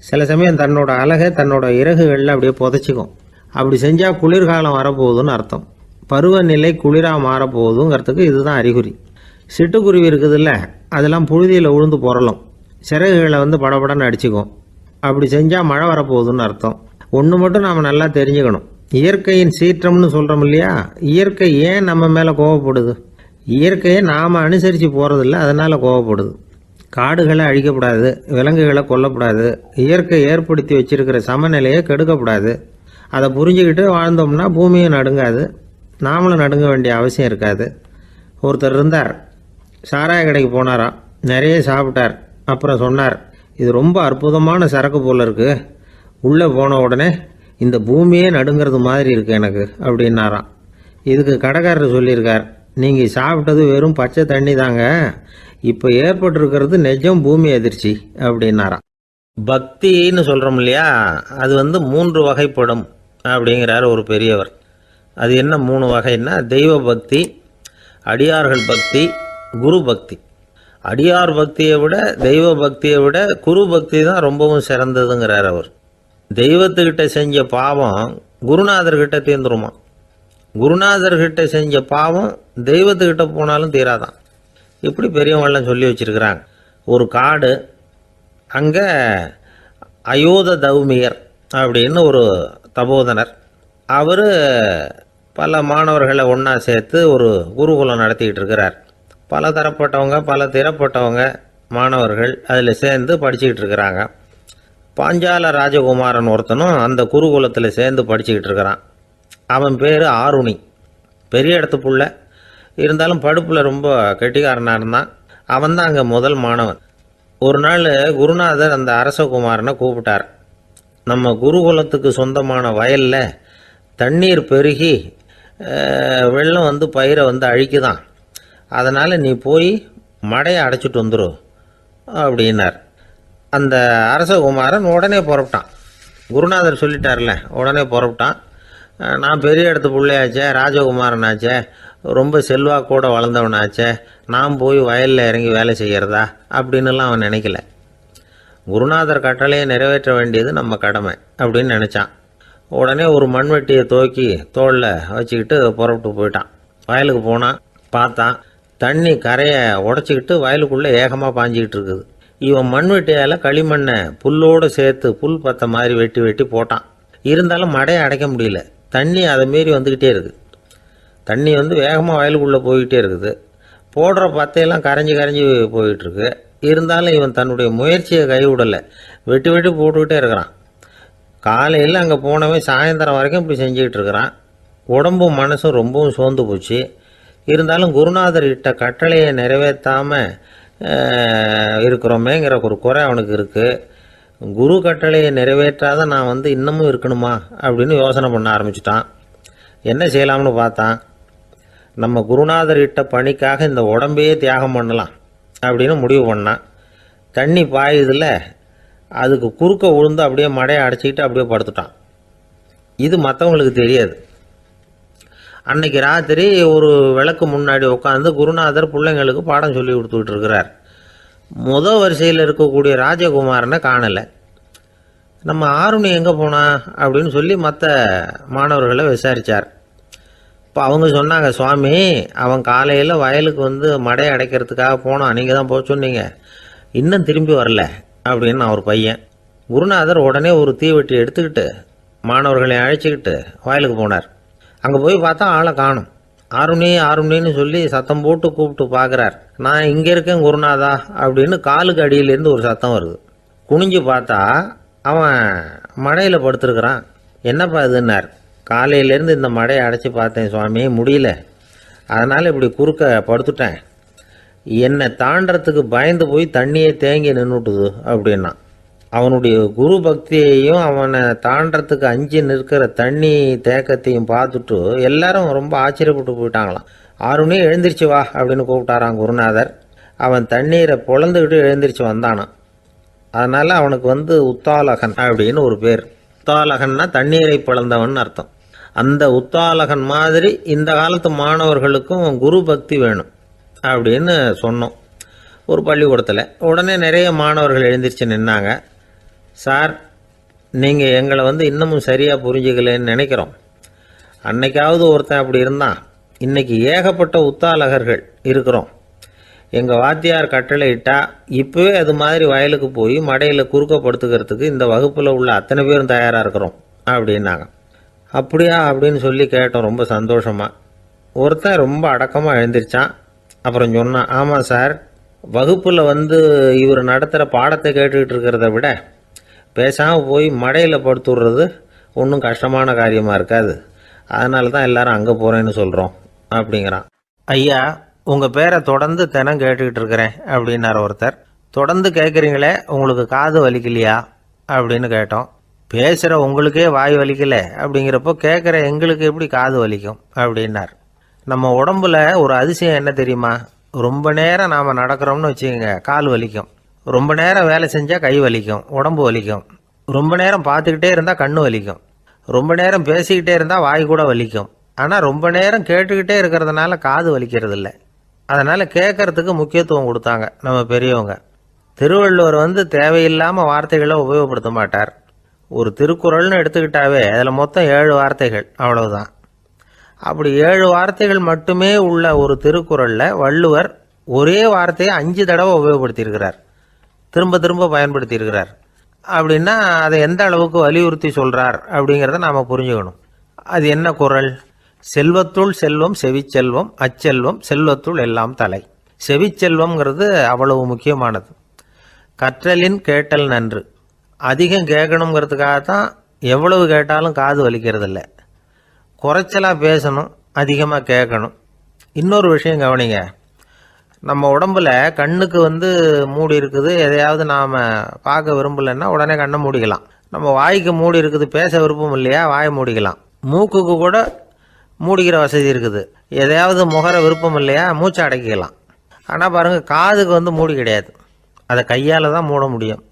சில சமயம் தன்னோட அழகை தன்னோட இறகுகளில் அப்படியே புதைச்சிக்கும். அப்படி செஞ்சால் குளிர்காலம் வரப்போகுதுன்னு அர்த்தம். பருவநிலை குளிராக மாறப்போகுதுங்கிறதுக்கு இதுதான் அறிகுறி. சிட்டுக்குருவி இருக்குதுல்ல, அதெல்லாம் புழுதியில் உழுந்து புரளும், சிறகுகளை படபடன்னு அடிச்சுக்கும். அப்படி செஞ்சால் மழை வரப்போகுதுன்னு அர்த்தம். ஒன்று மட்டும் நாம் நல்லா தெரிஞ்சுக்கணும், இயற்கையின் சீற்றம்னு சொல்கிறோம் இல்லையா, இயற்கை ஏன் நம்ம மேலே கோவப்படுது? இயற்கையை நாம் அனுசரித்து போகிறதில்ல, அதனால் கோவப்படுது. காடுகளை அழிக்கப்படாது, விலங்குகளை கொல்லக்கூடாது, இயற்கை ஏற்படுத்தி வச்சிருக்கிற சமநிலையை கெடுக்கக்கூடாது. அதை புரிஞ்சுக்கிட்டு வாழ்ந்தோம்னா பூமியும் நடுங்காது, நாமளும் நடுங்க வேண்டிய அவசியம் இருக்காது. ஒருத்தர் இருந்தார், சாராய கடைக்கு போனாராம், நிறைய சாப்பிட்டார். அப்புறம் சொன்னார், இது ரொம்ப அற்புதமான சரக்கு போல் இருக்குது, உள்ளே போன உடனே இந்த பூமியே நடுங்கிறது மாதிரி இருக்குது எனக்கு அப்படின்னாராம். இதுக்கு கடைக்காரர் சொல்லியிருக்கார், நீங்கள் சாப்பிட்டது வெறும் பச்சை தண்ணி தாங்க, இப்போ ஏற்பட்டிருக்கிறது நிஜம் பூமி அதிர்ச்சி அப்படின்னாராம். பக்தின்னு சொல்கிறோம் இல்லையா, அது 3 வகைப்படும் அப்படிங்கிறார் ஒரு பெரியவர். அது என்ன 3 வகைன்னா, தெய்வ பக்தி, அடியார்கள் பக்தி, குரு பக்தி. அடியார் பக்தியை விட தெய்வ பக்தியை விட குரு பக்தி தான் ரொம்பவும் சிறந்ததுங்கிறார் அவர். தெய்வத்துக்கிட்ட செஞ்ச பாவம் குருநாதர்கிட்ட தீர்ந்துருமா, குருநாதர்கிட்ட செஞ்ச பாவம் தெய்வத்துக்கிட்ட போனாலும் தீராதான். இப்படி பெரியவங்களாம் சொல்லி வச்சிருக்கிறாங்க. ஒரு காடு, அங்கே அயோத தௌமியர் அப்படின்னு ஒரு தபோதனர், அவர் பல மாணவர்களை ஒன்றா சேர்த்து ஒரு குருகுலம் நடத்திக்கிட்டு இருக்கிறார். பல தரப்பட்டவங்க பல திறப்பட்டவங்க மாணவர்கள் அதில் சேர்ந்து படிச்சுக்கிட்டு இருக்கிறாங்க. பாஞ்சால ராஜகுமாரன் ஒருத்தனும் அந்த குருகுலத்தில் சேர்ந்து படிச்சுக்கிட்டு இருக்கிறான். அவன் பேர் ஆருணி, பெரிய இடத்து புள்ள, இருந்தாலும் படுப்பில் ரொம்ப கெட்டிக்காரனாக இருந்தான். அவன் தான் அங்கே முதல் மாணவன். ஒரு நாள் குருநாதர் அந்த அரசகுமாரனை கூப்பிட்டார். நம்ம குருகுலத்துக்கு சொந்தமான வயலில் தண்ணீர் பெருகி வெள்ளம் பயிரை அழிக்குதான், அதனால் நீ போய் மடையை அடைச்சிட்டு வந்துரு அப்படின்னார். அந்த அரசகுமாரன் உடனே புறப்பட்டான். குருநாதர் சொல்லிட்டார்ல, உடனே புறப்பட்டான். நான் பெரிய இடத்து பிள்ளையாச்சே, ராஜகுமாரனாச்சே, ரொம்ப செல்வாக்கூட வளர்ந்தவனாச்சே, நான் போய் வயலில் இறங்கி வேலை செய்கிறதா அப்படின்னுலாம் அவன் நினைக்கல. குருநாதர் கட்டளையை நிறைவேற்ற வேண்டியது நம்ம கடமை அப்படின்னு நினச்சான். உடனே ஒரு மண்வெட்டியை தூக்கி தோளில் வச்சுக்கிட்டு புறப்பட்டு போயிட்டான். வயலுக்கு போனான். பார்த்தான், தண்ணி கரையை உடச்சிக்கிட்டு வயலுக்குள்ளே ஏகமாக பாஞ்சிக்கிட்டு இருக்குது. இவன் மண்வெட்டியால் களிமண்ணை புல்லோடு சேர்த்து புல் பத்த மாதிரி வெட்டி வெட்டி போட்டான். இருந்தாலும் மடையை அடைக்க முடியல. தண்ணி அதை மீறி வந்துக்கிட்டே இருக்குது. தண்ணி வேகமாக வயலுக்குள்ளே போய்கிட்டே இருக்குது. போடுற பத்தையெல்லாம் கரைஞ்சி கரைஞ்சி போயிட்டுருக்கு. இருந்தாலும் இவன் தன்னுடைய முயற்சியை கைவிடலை, வெட்டி வெட்டி போட்டுக்கிட்டே இருக்கிறான். காலையில் அங்கே போனவன் சாயந்தரம் வரைக்கும் இப்படி செஞ்சுக்கிட்டு இருக்கிறான். உடம்பும் மனசும் ரொம்பவும் சோர்ந்து போச்சு. இருந்தாலும் குருநாதர் இட்ட கட்டளையை நிறைவேற்றாமல் இருக்கிறோமேங்கிற ஒரு குறை அவனுக்கு இருக்குது. குரு கட்டளையை நிறைவேற்றாத நான் இன்னமும் இருக்கணுமா அப்படின்னு யோசனை பண்ண ஆரம்பிச்சிட்டான். என்ன செய்யலாம்னு பார்த்தான். நம்ம குருநாதர் இட்ட பணிக்காக இந்த உடம்பையே தியாகம் பண்ணலாம் அப்படின்னு முடிவு பண்ணான். தண்ணி பாயுதில்ல, அதுக்கு குறுக்க விழுந்து அப்படியே மடையை அடைச்சிக்கிட்டு அப்படியே படுத்துட்டான். இது மற்றவங்களுக்கு தெரியாது. அன்னைக்கு ராத்திரி ஒரு விளக்கு முன்னாடி உட்காந்து குருநாதர் பிள்ளைங்களுக்கு பாடம் சொல்லி கொடுத்துக்கிட்டு இருக்கிறார். வரிசையில் இருக்கக்கூடிய ராஜகுமாரனை காணலை. நம்ம ஆருணி எங்கே போனா அப்படின்னு சொல்லி மற்ற மாணவர்களை விசாரித்தார். இப்போ அவங்க சொன்னாங்க, சுவாமி, அவன் காலையில் வயலுக்கு மடையை அடைக்கிறதுக்காக போனான், நீங்கள் தான் போக சொன்னீங்க, இன்னும் திரும்பி வரல அப்படின்னு அவர் பையன். குருநாதர் உடனே ஒரு தீவெட்டி எடுத்துக்கிட்டு மாணவர்களை அழைச்சிக்கிட்டு வயலுக்கு போனார். அங்கே போய் பார்த்தா ஆளை காணும். ஆருணி ஆருணின்னு சொல்லி சத்தம் போட்டு கூப்பிட்டு பார்க்குறார். நான் இங்கே இருக்கேன் குருநாதா அப்படின்னு காலுக்கு அடியிலேருந்து ஒரு சத்தம் வருது. குனிஞ்சு பார்த்தா அவன் மடையில் படுத்துருக்கிறான். என்னப்பா இதுன்னார். காலையிலேருந்து இந்த மடையை அடைச்சி பார்த்தேன் சுவாமி, முடியல, அதனால் இப்படி குறுக்க படுத்துட்டேன். என்னை தாண்டறதுக்கு பயந்து போய் தண்ணியே தேங்கி நின்றுட்டுது அப்படின்னா. அவனுடைய குரு பக்தியையும் அவனை தாண்டறதுக்கு அஞ்சு நிற்கிற தண்ணி தேக்கத்தையும் பார்த்துட்டு எல்லாரும் ரொம்ப ஆச்சரியப்பட்டு போயிட்டாங்களாம். ஆருணி எழுந்திரிச்சு வா அப்படின்னு கூப்பிட்டாரான் குருநாதர். அவன் தண்ணீரை பொழந்துக்கிட்டு எழுந்திரிச்சு வந்தானான். அதனால் அவனுக்கு உத்தாலகன் அப்படின்னு ஒரு பேர். உத்தாலகன்னா தண்ணீரை பிளந்தவன் அர்த்தம். அந்த உத்தாலகன் மாதிரி இந்த காலத்து மாணவர்களுக்கும் குரு பக்தி வேணும் அப்படின்னு சொன்னோம் ஒரு பள்ளிக்கூடத்தில். உடனே நிறைய மாணவர்கள் எழுந்திரிச்சு நின்னாங்க. சார், நீங்கள் எங்களை இன்னமும் சரியாக புரிஞ்சுக்கலன்னு நினைக்கிறோம். அன்னைக்காவது ஒருத்தன் அப்படி இருந்தான், இன்னைக்கு ஏகப்பட்ட உத்தாலகர்கள் இருக்கிறோம். எங்கள் வாத்தியார் கட்டளை இட்டால் இப்போவே அது மாதிரி வயலுக்கு போய் மடையில் குறுக்கப்படுத்துக்கிறதுக்கு இந்த வகுப்பில் உள்ள அத்தனை பேரும் தயாராக இருக்கிறோம் அப்படின்னாங்க. அப்படியா அப்படின்னு சொல்லி கேட்டோம் ரொம்ப சந்தோஷமாக. ஒருத்தன் ரொம்ப அடக்கமாக எழுந்திரிச்சான். அப்புறம் சொன்னான், ஆமாம் சார், வகுப்பில் இவர் நடத்துகிற பாடத்தை கேட்டுக்கிட்டு இருக்கிறத விட பேசாமல் போய் மடையில் படுத்துடுறது ஒன்றும் கஷ்டமான காரியமாக இருக்காது. அதனால தான் எல்லாரும் அங்கே போகிறேன்னு சொல்கிறோம் அப்படிங்கிறான். ஐயா, உங்கள் பேரை தொடர்ந்து தினம் கேட்டுக்கிட்டு இருக்கிறேன் அப்படின்னார் ஒருத்தர். தொடர்ந்து கேட்குறீங்களே, உங்களுக்கு காது வலிக்கலையா அப்படின்னு கேட்டோம். பேசுகிற உங்களுக்கே வாய் வலிக்கல அப்படிங்கிறப்போ கேட்குற எங்களுக்கு எப்படி காது வலிக்கும் அப்படின்னார். நம்ம உடம்புல ஒரு அதிசயம் என்ன தெரியுமா? ரொம்ப நேரம் நாம் நடக்கிறோம்னு வச்சுக்கோங்க, கால் வலிக்கும். ரொம்ப நேரம் வேலை செஞ்சால் கை வலிக்கும், உடம்பு வலிக்கும். ரொம்ப நேரம் பார்த்துக்கிட்டே இருந்தால் கண்ணு வலிக்கும். ரொம்ப நேரம் பேசிக்கிட்டே இருந்தால் வாய் கூட வலிக்கும். ஆனால் ரொம்ப நேரம் கேட்டுக்கிட்டே இருக்கிறதுனால காது வலிக்கிறது இல்லை. அதனால் கேட்கறதுக்கு முக்கியத்துவம் கொடுத்தாங்க நம்ம பெரியவங்க. திருவள்ளுவர் தேவையில்லாமல் வார்த்தைகளை உபயோகப்படுத்த மாட்டார். ஒரு திருக்குறள்னு எடுத்துக்கிட்டாவே அதில் மொத்தம் 7 வார்த்தைகள், அவ்வளவுதான். அப்படி 7 வார்த்தைகள் மட்டுமே உள்ள ஒரு திருக்குறளில் வள்ளுவர் ஒரே வார்த்தையை 5 தடவை உபயோகப்படுத்தியிருக்கிறார், திரும்ப திரும்ப பயன்படுத்தியிருக்கிறார். அப்படின்னா அதை எந்த அளவுக்கு வலியுறுத்தி சொல்கிறார் அப்படிங்கிறத நாம் புரிஞ்சுக்கணும். அது என்ன குறள்? செல்வத்துள் செல்வம் செவிச்செல்வம், அச்செல்வம் செல்வத்துள் எல்லாம் தலை. செவிச்செல்வம்ங்கிறது அவ்வளவு முக்கியமானது. கற்றலின் கேட்டல் நன்று. அதிகம் கேட்கணுங்கிறதுக்காகத்தான் எவ்வளவு கேட்டாலும் காது வலிக்கிறது இல்லை. குறைச்சலாக பேசணும், அதிகமாக கேட்கணும். இன்னொரு விஷயம் கவனிங்க, நம்ம உடம்புல கண்ணுக்கு மூடி இருக்குது, எதையாவது நாம் பார்க்க விரும்பலைன்னா உடனே கண்ணை மூடிக்கலாம். நம்ம வாய்க்கு மூடி இருக்குது, பேச விருப்பம் இல்லையா, வாயை மூடிக்கலாம். மூக்குக்கு கூட மூடிக்கிற வசதி இருக்குது, எதையாவது முகர விருப்பம் இல்லையா, மூச்சை அடக்கிக்கலாம். ஆனால் பாருங்கள், காதுக்கு மூடி கிடையாது, அதை கையால் தான் மூட முடியும்.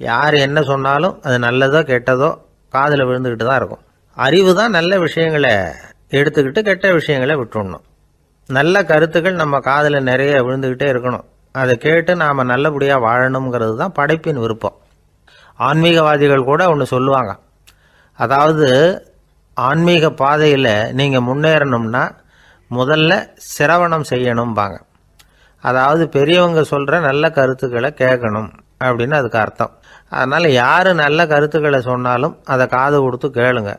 யார் என்ன சொன்னாலும் அது நல்லதோ கெட்டதோ காதில் விழுந்துக்கிட்டு தான் இருக்கும். அறிவு தான் நல்ல விஷயங்களை எடுத்துக்கிட்டு கெட்ட விஷயங்களை விட்டுடணும். நல்ல கருத்துக்கள் நம்ம காதில் நிறைய விழுந்துக்கிட்டே இருக்கணும். அதை கேட்டு நாம் நல்லபடியாக வாழணுங்கிறது தான் படைப்பின் விருப்பம். ஆன்மீகவாதிகள் கூட ஒன்று சொல்லுவாங்க, அதாவது ஆன்மீக பாதையில் நீங்கள் முன்னேறணும்னா முதல்ல சிரவணம் செய்யணும்பாங்க. அதாவது பெரியவங்க சொல்கிற நல்ல கருத்துக்களை கேட்கணும் அப்படின்னு அதுக்கு அர்த்தம். அதனால் யார் நல்ல கருத்துக்களை சொன்னாலும் அதை காது கொடுத்து கேளுங்க.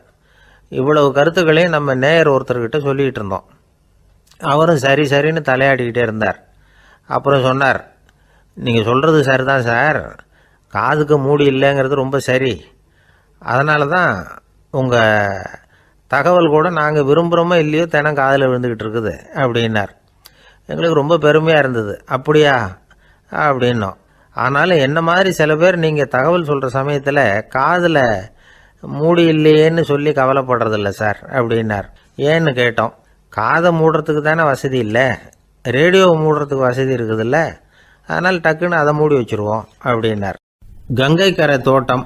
இவ்வளவு கருத்துக்களையும் நம்ம நேயர் ஒருத்தர்கிட்ட சொல்லிகிட்டு இருந்தோம். அவரும் சரி சரின்னு தலையாடிக்கிட்டே இருந்தார். அப்புறம் சொன்னார், நீங்கள் சொல்கிறது சரிதான் சார், காதுக்கு மூடி இல்லைங்கிறது ரொம்ப சரி. அதனால தான் உங்கள் தகவல் கூட நாங்கள் விரும்புகிறோமோ இல்லையோ தினம் காதில் விழுந்துக்கிட்டு இருக்குது அப்படின்னார். எங்களுக்கு ரொம்ப பெருமையாக இருந்தது. அப்படியா அப்படின்னோம். ஆனாலும் என்ன மாதிரி சில பேர் நீங்கள் தகவல் சொல்கிற சமயத்தில் காதில் மூடி இல்லையேன்னு சொல்லி கவலைப்படுறதில்ல சார் அப்படின்னார். ஏன்னு கேட்டோம். காதை மூடுறதுக்கு தானே வசதி இல்லை, ரேடியோவை மூடுறதுக்கு வசதி இருக்குதுல்ல, அதனால் டக்குன்னு அதை மூடி வச்சுருவோம் அப்படின்னார். கங்கை கரை தோட்டம்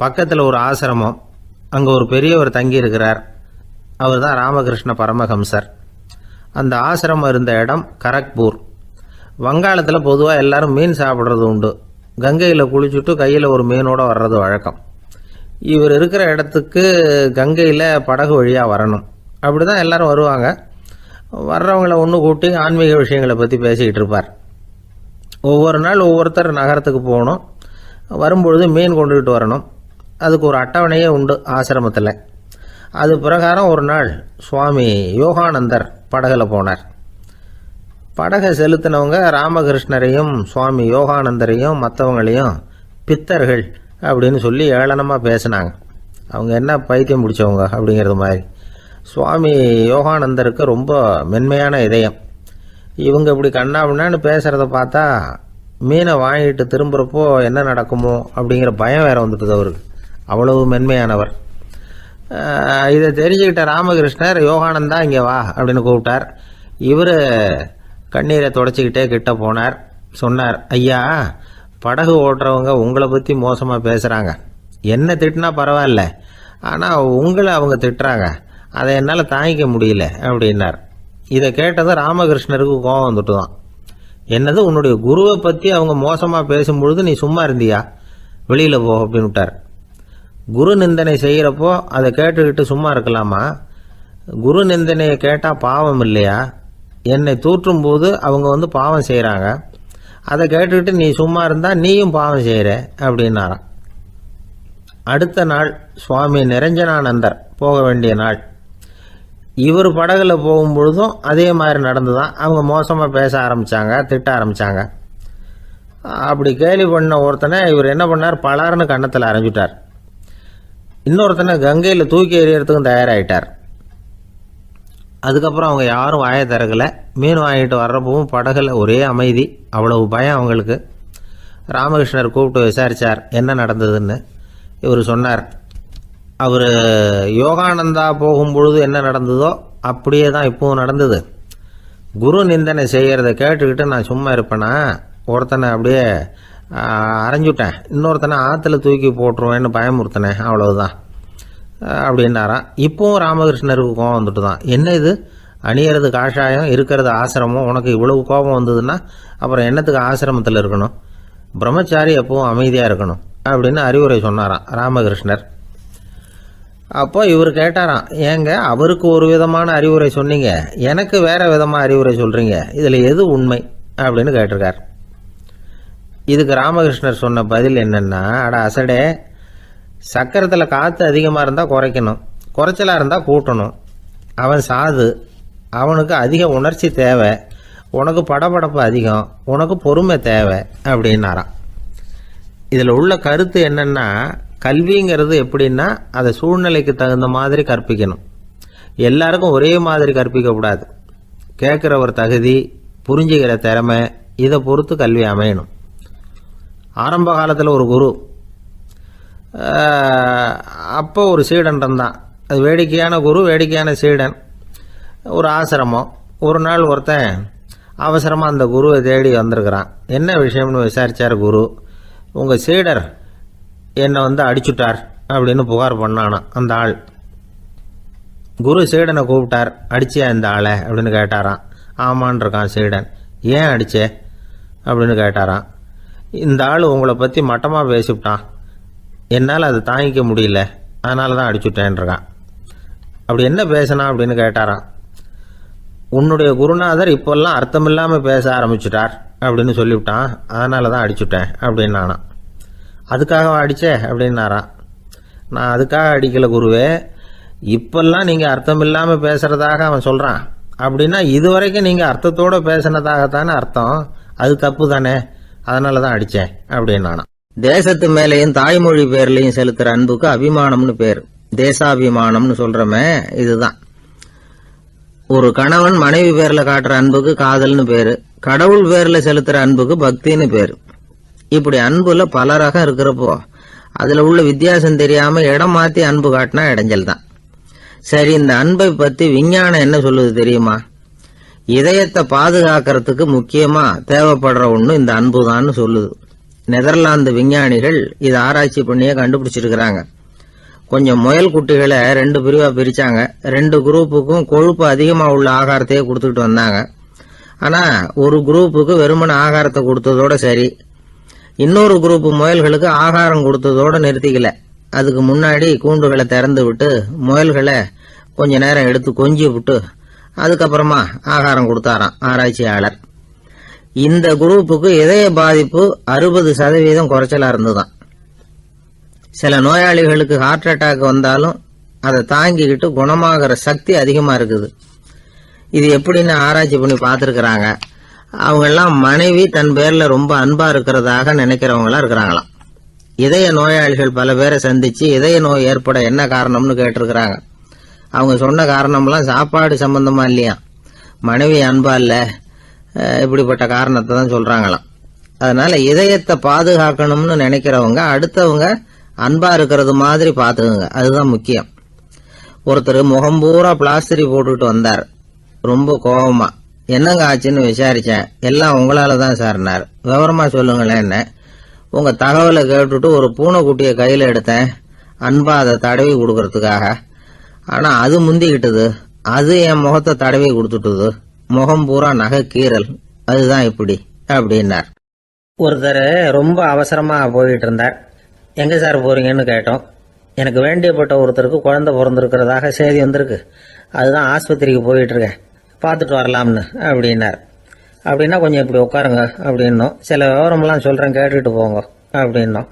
பக்கத்தில் ஒரு ஆசிரமம், அங்கே ஒரு பெரியவர் தங்கியிருக்கிறார். அவர் தான் ராமகிருஷ்ண பரமஹம்சர். அந்த ஆசிரமம் இருந்த இடம் கரக்பூர். வங்காளத்தில் பொதுவாக எல்லாரும் மீன் சாப்பிட்றது உண்டு. கங்கையில் குளிச்சுட்டு கையில் ஒரு மீனோடு வர்றது வழக்கம். இவர் இருக்கிற இடத்துக்கு கங்கையில் படகு வழியாக வரணும். அப்படி தான் எல்லோரும் வருவாங்க. வர்றவங்களை ஒன்று கூட்டி ஆன்மீக விஷயங்களை பற்றி பேசிக்கிட்டு இருப்பார். ஒவ்வொரு நாள் ஒவ்வொருத்தர் நகரத்துக்கு போகணும், வரும்பொழுது மீன் கொண்டுகிட்டு வரணும். அதுக்கு ஒரு அட்டவணையே உண்டு ஆசிரமத்தில். அது பிரகாரம் ஒரு நாள் சுவாமி யோகானந்தர் படகுல போனார். படகை செலுத்தினவங்க ராமகிருஷ்ணரையும் சுவாமி யோகானந்தரையும் மற்றவங்களையும் பித்தர்கள் அப்படின்னு சொல்லி ஏளனமாக பேசினாங்க. அவங்க என்ன பைத்தியம் பிடிச்சவங்க அப்படிங்கிறது மாதிரி. சுவாமி யோகானந்தருக்கு ரொம்ப மென்மையான இதயம். இவங்க இப்படி கண்ணாபின்னான்னு பேசுகிறத பார்த்தா மீனை வாங்கிட்டு திரும்புகிறப்போ என்ன நடக்குமோ அப்படிங்கிற பயம் வேறு வந்துட்டுது அவருக்கு. அவ்வளவு மென்மையானவர். இதை தெரிஞ்சுக்கிட்ட ராமகிருஷ்ணர், யோகானந்தா இங்கே வா அப்படின்னு கூப்பிட்டார். இவர் கண்ணீரை தொடச்சிக்கிட்டே கிட்ட போனார். சொன்னார், ஐயா, படகு ஓட்டுறவங்க உங்களை பற்றி மோசமாக பேசுகிறாங்க. என்ன திட்டினா பரவாயில்ல, ஆனால் உங்களை அவங்க திட்டுறாங்க, அதை என்னால் தாங்கிக்க முடியல அப்படின்னார். இதை கேட்டதும் ராமகிருஷ்ணருக்கு கோபம் வந்துட்டு தான். என்னது, உன்னுடைய குருவை பற்றி அவங்க மோசமாக பேசும்பொழுது நீ சும்மா இருந்தியா, வெளியில் போ அப்படின்னு விட்டார். குரு நிந்தனை செய்கிறப்போ அதை கேட்டுக்கிட்டு சும்மா இருக்கலாமா? குரு நிந்தனையை கேட்டால் பாவம் இல்லையா? என்னை தூற்றும் போது அவங்க பாவம் செய்கிறாங்க, அதை கேட்டுக்கிட்டு நீ சும்மா இருந்தால் நீயும் பாவம் செய்கிற அப்படின்னாராம். அடுத்த நாள் சுவாமி நிரஞ்சனானந்தர் போக வேண்டிய நாள். இவர் படகுல போகும்பொழுதும் அதே மாதிரி நடந்துதான். அவங்க மோசமாக பேச ஆரம்பித்தாங்க, திட்ட ஆரம்பித்தாங்க. அப்படி கேலி பண்ண ஒருத்தனை இவர் என்ன பண்ணார், பலார்னு கன்னத்தில் அரைஞ்சிட்டார். இன்னொருத்தனை கங்கையில் தூக்கி எறியறதுக்கும் தயாராகிட்டார். அதுக்கப்புறம் அவங்க யாரும் வாயை திறக்கலை. மீன் வாங்கிட்டு வர்றப்பவும் படகுல ஒரே அமைதி, அவ்வளவு பயம் அவங்களுக்கு. ராமகிருஷ்ணர் கூப்பிட்டு விசாரித்தார் என்ன நடந்ததுன்னு. இவர் சொன்னார், அவர் யோகானந்தா போகும்பொழுது என்ன நடந்ததோ அப்படியே தான் இப்பவும் நடந்தது. குரு நிந்தனை செய்கிறத கேட்டுக்கிட்டு நான் சும்மா இருப்பேனா, ஒருத்தனை அப்படியே அரைஞ்சுட்டேன், இன்னொருத்தனை ஆற்றுல தூக்கி போட்டுருவேன்னு பயமுறுத்தினேன், அவ்வளவுதான் அப்படின்னாராம். இப்போவும் ராமகிருஷ்ணருக்கு கோபம் வந்துட்டு தான். என்ன இது, அணியறது காஷாயம், இருக்கிறது ஆசிரமம், உனக்கு இவ்வளவு கோபம் வந்ததுன்னா அப்புறம் என்னத்துக்கு ஆசிரமத்தில் இருக்கணும், பிரம்மச்சாரி எப்பவும் அமைதியாக இருக்கணும் அப்படின்னு அறிவுரை சொன்னாராம் ராமகிருஷ்ணர். அப்போ இவர் கேட்டாராம், ஏங்க அவருக்கு ஒரு விதமான அறிவுரை சொன்னீங்க, எனக்கு வேற விதமாக அறிவுரை சொல்கிறீங்க, இதில் எது உண்மை அப்படின்னு கேட்டிருக்கார். இதுக்கு ராமகிருஷ்ணர் சொன்ன பதில் என்னென்னா, அட அசடே, சக்கரத்தில் காற்று அதிகமாக இருந்தால் குறைக்கணும், குறைச்சலாக இருந்தால் கூட்டணும். அவன் சாது, அவனுக்கு அதிக உணர்ச்சி தேவை, உனக்கு படபடப்பு அதிகம், உனக்கு பொறுமை தேவை அப்படின்னாராம். இதில் உள்ள கருத்து என்னென்னா, கல்விங்கிறது எப்படின்னா அதை சூழ்நிலைக்கு தகுந்த மாதிரி கற்பிக்கணும். எல்லாருக்கும் ஒரே மாதிரி கற்பிக்கக்கூடாது. கேட்குற ஒரு தகுதி, புரிஞ்சுக்கிற திறமை, இதை பொறுத்து கல்வி அமையணும். ஆரம்ப காலத்தில் ஒரு குரு, அப்போ ஒரு சீடன் இருந்தான். அது வேடிக்கையான குரு, வேடிக்கையான சீடன். ஒரு ஆசிரமம். ஒரு நாள் ஒருத்தன் அவசரமாக அந்த குருவை தேடி வந்திருக்கிறான். என்ன விஷயம்னு விசாரித்தார் குரு. உங்கள் சீடர் என்னை அடிச்சுட்டார் அப்படின்னு புகார் பண்ணானா அந்த ஆள். குரு சீடனை கூப்பிட்டார். அடிச்சியா இந்த ஆளை அப்படின்னு கேட்டாராம். ஆமான் இருக்கான் சீடன். ஏன் அடிச்சே அப்படின்னு கேட்டாராம். இந்த ஆள் உங்களை பற்றி மட்டமாக பேசிவிட்டான், என்னால் அதை தாங்கிக்க முடியல, அதனால தான் அடிச்சுட்டேன்ருக்கான். அப்படி என்ன பேசினா அப்படின்னு கேட்டாராம். உன்னுடைய குருநாதர் இப்போல்லாம் அர்த்தமில்லாமல் பேச ஆரம்பிச்சுட்டார் அப்படின்னு சொல்லிவிட்டான், அதனால தான் அடிச்சுட்டேன் அப்படின்னு நானான். அதுக்காக அடித்தே அப்படின்னாரான். நான் அதுக்காக அடிக்கலை குருவே, இப்பெல்லாம் நீங்கள் அர்த்தம் இல்லாமல் பேசுகிறதாக அவன் சொல்கிறான், அப்படின்னா இதுவரைக்கும் நீங்கள் அர்த்தத்தோடு பேசினதாகத்தானே அர்த்தம், அது தப்பு தானே, அதனால தான் அடித்தேன் அப்படின்னு நானான். தேசத்து மேலேயும் தாய்மொழி பேர்லையும் செலுத்துற அன்புக்கு அபிமானம்னு பேர். தேசாபிமானம்னு சொல்றமே இதுதான். ஒரு கணவன் மனைவி பேர்ல காட்டுற அன்புக்கு காதல்னு பேரு, கடவுள் பேர்ல செலுத்துற அன்புக்கு பக்தின்னு பேரு. இப்படி அன்புல பல ரகம் இருக்கிறப்போ அதுல உள்ள வித்தியாசம் தெரியாம இடம் மாத்தி அன்பு காட்டினா இடைஞ்சல் தான். சரி, இந்த அன்பை பத்தி விஞ்ஞானம் என்ன சொல்லுது தெரியுமா? இதயத்தை பாதுகாக்கிறதுக்கு முக்கியமா தேவைப்படுற ஒண்ணு இந்த அன்பு தான் சொல்லுது. நெதர்லாந்து விஞ்ஞானிகள் இதை ஆராய்ச்சி பண்ணியே கண்டுபிடிச்சிருக்கிறாங்க. கொஞ்சம் முயல் குட்டிகளை 2 பிரிவா பிரிச்சாங்க. 2 குரூப்புக்கும் கொழுப்பு அதிகமா உள்ள ஆகாரத்தையே கொடுத்துட்டு வந்தாங்க. ஆனா ஒரு குரூப்புக்கு வெறுமன ஆகாரத்தை கொடுத்ததோட சரி, இன்னொரு குரூப் முயல்களுக்கு ஆகாரம் கொடுத்ததோட நிறுத்திக்கல. அதுக்கு முன்னாடி கூண்டுகளை திறந்து விட்டு முயல்களை கொஞ்ச நேரம் எடுத்து கொஞ்சி விட்டு அதுக்கப்புறமா ஆகாரம் கொடுத்தாராம் ஆராய்ச்சியாளர். இந்த குரூப்புக்கு இதய பாதிப்பு 60% குறைச்சலா இருந்துதான். சில நோயாளிகளுக்கு ஹார்ட் அட்டாக் வந்தாலும் அதை தாங்கிக்கிட்டு குணமாகிற சக்தி அதிகமா இருக்குது. இது எப்படின்னு ஆராய்ச்சி பண்ணி பார்த்துருக்கிறாங்க. அவங்கெல்லாம் மனைவி தன் பேர்ல ரொம்ப அன்பா இருக்கிறதாக நினைக்கிறவங்களா இருக்கிறாங்களாம். இதய நோயாளிகள் பல பேரை சந்திச்சு இதய நோய் ஏற்பட என்ன காரணம்னு கேட்டிருக்கிறாங்க. அவங்க சொன்ன காரணம்லாம் சாப்பாடு சம்பந்தமா இல்லையா, மனைவி அன்பா இல்ல, இப்படிப்பட்ட காரணத்தை தான் சொல்றாங்களாம். அதனால இதயத்தை பாதுகாக்கணும்னு நினைக்கிறவங்க அடுத்தவங்க அன்பா இருக்கிறது மாதிரி பாத்துக்குங்க, அதுதான் முக்கியம். ஒருத்தர் முகம் பூரா பிளாஸ்டரி போட்டுக்கிட்டு வந்தார், ரொம்ப கோபமா. என்னங்க ஆச்சுன்னு விசாரிச்சேன். எல்லாம் உங்களால தான் சார்னார். விவரமா சொல்லுங்களேன். என்ன, உங்க தகவலை கேட்டுட்டு ஒரு பூனைக்குட்டியை கையில எடுத்தேன், அன்பா அதை தடவி கொடுக்கறதுக்காக. ஆனா அது முந்திக்கிட்டது, அது என் முகத்தை தடவி கொடுத்துட்டுது, முகம் பூரா நகை கீறல், அதுதான் இப்படி அப்படின்னார். ஒருத்தர் ரொம்ப அவசரமா போயிட்டு இருந்தார். எங்க சார் போறீங்கன்னு கேட்டோம். எனக்கு வேண்டியப்பட்ட ஒருத்தருக்கு குழந்தை பிறந்திருக்கிறதாக செய்தி வந்திருக்கு. அதுதான் ஆஸ்பத்திரிக்கு போயிட்டு இருக்கேன், பார்த்துட்டு வரலாம்னு அப்படின்னார். அப்படின்னா கொஞ்சம் இப்படி உட்காருங்க அப்படின்னோம். சில விவரமெல்லாம் சொல்கிறேன், கேட்டுக்கிட்டு போங்க அப்படின்னோம்.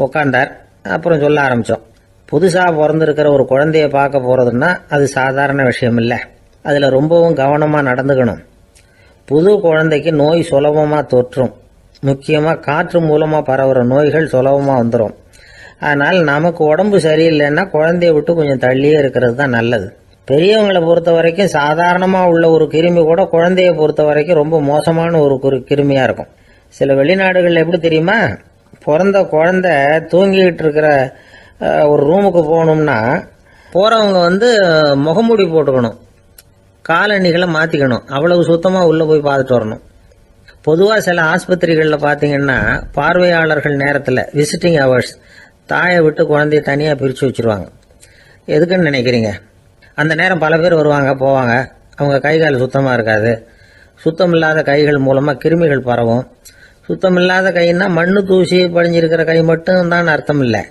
உட்காந்தார். அப்புறம் சொல்ல ஆரம்பித்தோம். புதுசாக பிறந்திருக்கிற ஒரு குழந்தைய பார்க்க போகிறதுன்னா அது சாதாரண விஷயம் இல்லை. அதில் ரொம்பவும் கவனமாக நடந்துக்கணும். புது குழந்தைக்கு நோய் சுலபமாக தொற்றும். முக்கியமாக காற்று மூலமாக பரவுகிற நோய்கள் சுலபமாக வந்துடும். அதனால் நமக்கு உடம்பு சரியில்லைன்னா குழந்தைய விட்டு கொஞ்சம் தள்ளியே இருக்கிறது தான் நல்லது. பெரியவங்களை பொறுத்த வரைக்கும் சாதாரணமாக உள்ள ஒரு கிருமி கூட குழந்தைய பொறுத்த வரைக்கும் ரொம்ப மோசமான ஒரு கிருமியாக இருக்கும். சில வெளிநாடுகளில் எப்படி தெரியுமா, பிறந்த குழந்தை தூங்கிக்கிட்டு இருக்கிற ஒரு ரூமுக்கு போகணும்னா போகிறவங்க முகமூடி போட்டுக்கணும், காலணிகளை மாற்றிக்கணும், அவ்வளவு சுத்தமாக உள்ளே போய் பார்த்துட்டு வரணும். பொதுவாக சில ஆஸ்பத்திரிகளில் பார்த்தீங்கன்னா பார்வையாளர்கள் நேரத்தில் விசிட்டிங் ஹவர்ஸ் தாயை விட்டு குழந்தைய தனியாக பிரித்து வச்சுருவாங்க. எதுக்குன்னு நினைக்கிறீங்க? அந்த நேரம் பல பேர் வருவாங்க போவாங்க. அவங்க கை கால் சுத்தமாக இருக்காது. சுத்தமில்லாத கைகள் மூலமாக கிருமிகள் பரவும். சுத்தமில்லாத கைன்னா மண்ணு தூசி படிஞ்சிருக்கிற கை மட்டும் தான் அர்த்தம் இல்லை.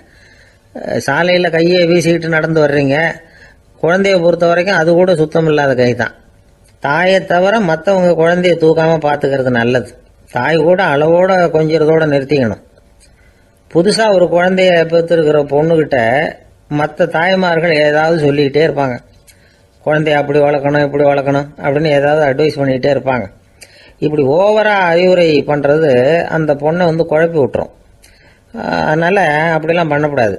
சாலையில் கையை வீசிக்கிட்டு நடந்து வர்றீங்க, குழந்தைய பொறுத்த வரைக்கும் அது கூட சுத்தம் இல்லாத கை தான். தாயை தவிர மற்றவங்க குழந்தைய தூக்காமல் பார்த்துக்கிறது நல்லது. தாய் கூட அளவோட கொஞ்சிறதோடு நிறுத்திக்கணும். புதுசாக ஒரு குழந்தைய பெற்றிருக்கிற பொண்ணுக்கிட்ட மற்ற தாய்மார்கள் ஏதாவது சொல்லிக்கிட்டே இருப்பாங்க. குழந்தைய அப்படி வளர்க்கணும் இப்படி வளர்க்கணும் அப்படின்னு ஏதாவது அட்வைஸ் பண்ணிக்கிட்டே இருப்பாங்க. இப்படி ஓவராக அறிவுரை பண்ணுறது அந்த பொண்ணை குழப்பி விட்டுரும். அதனால் அப்படிலாம் பண்ணக்கூடாது.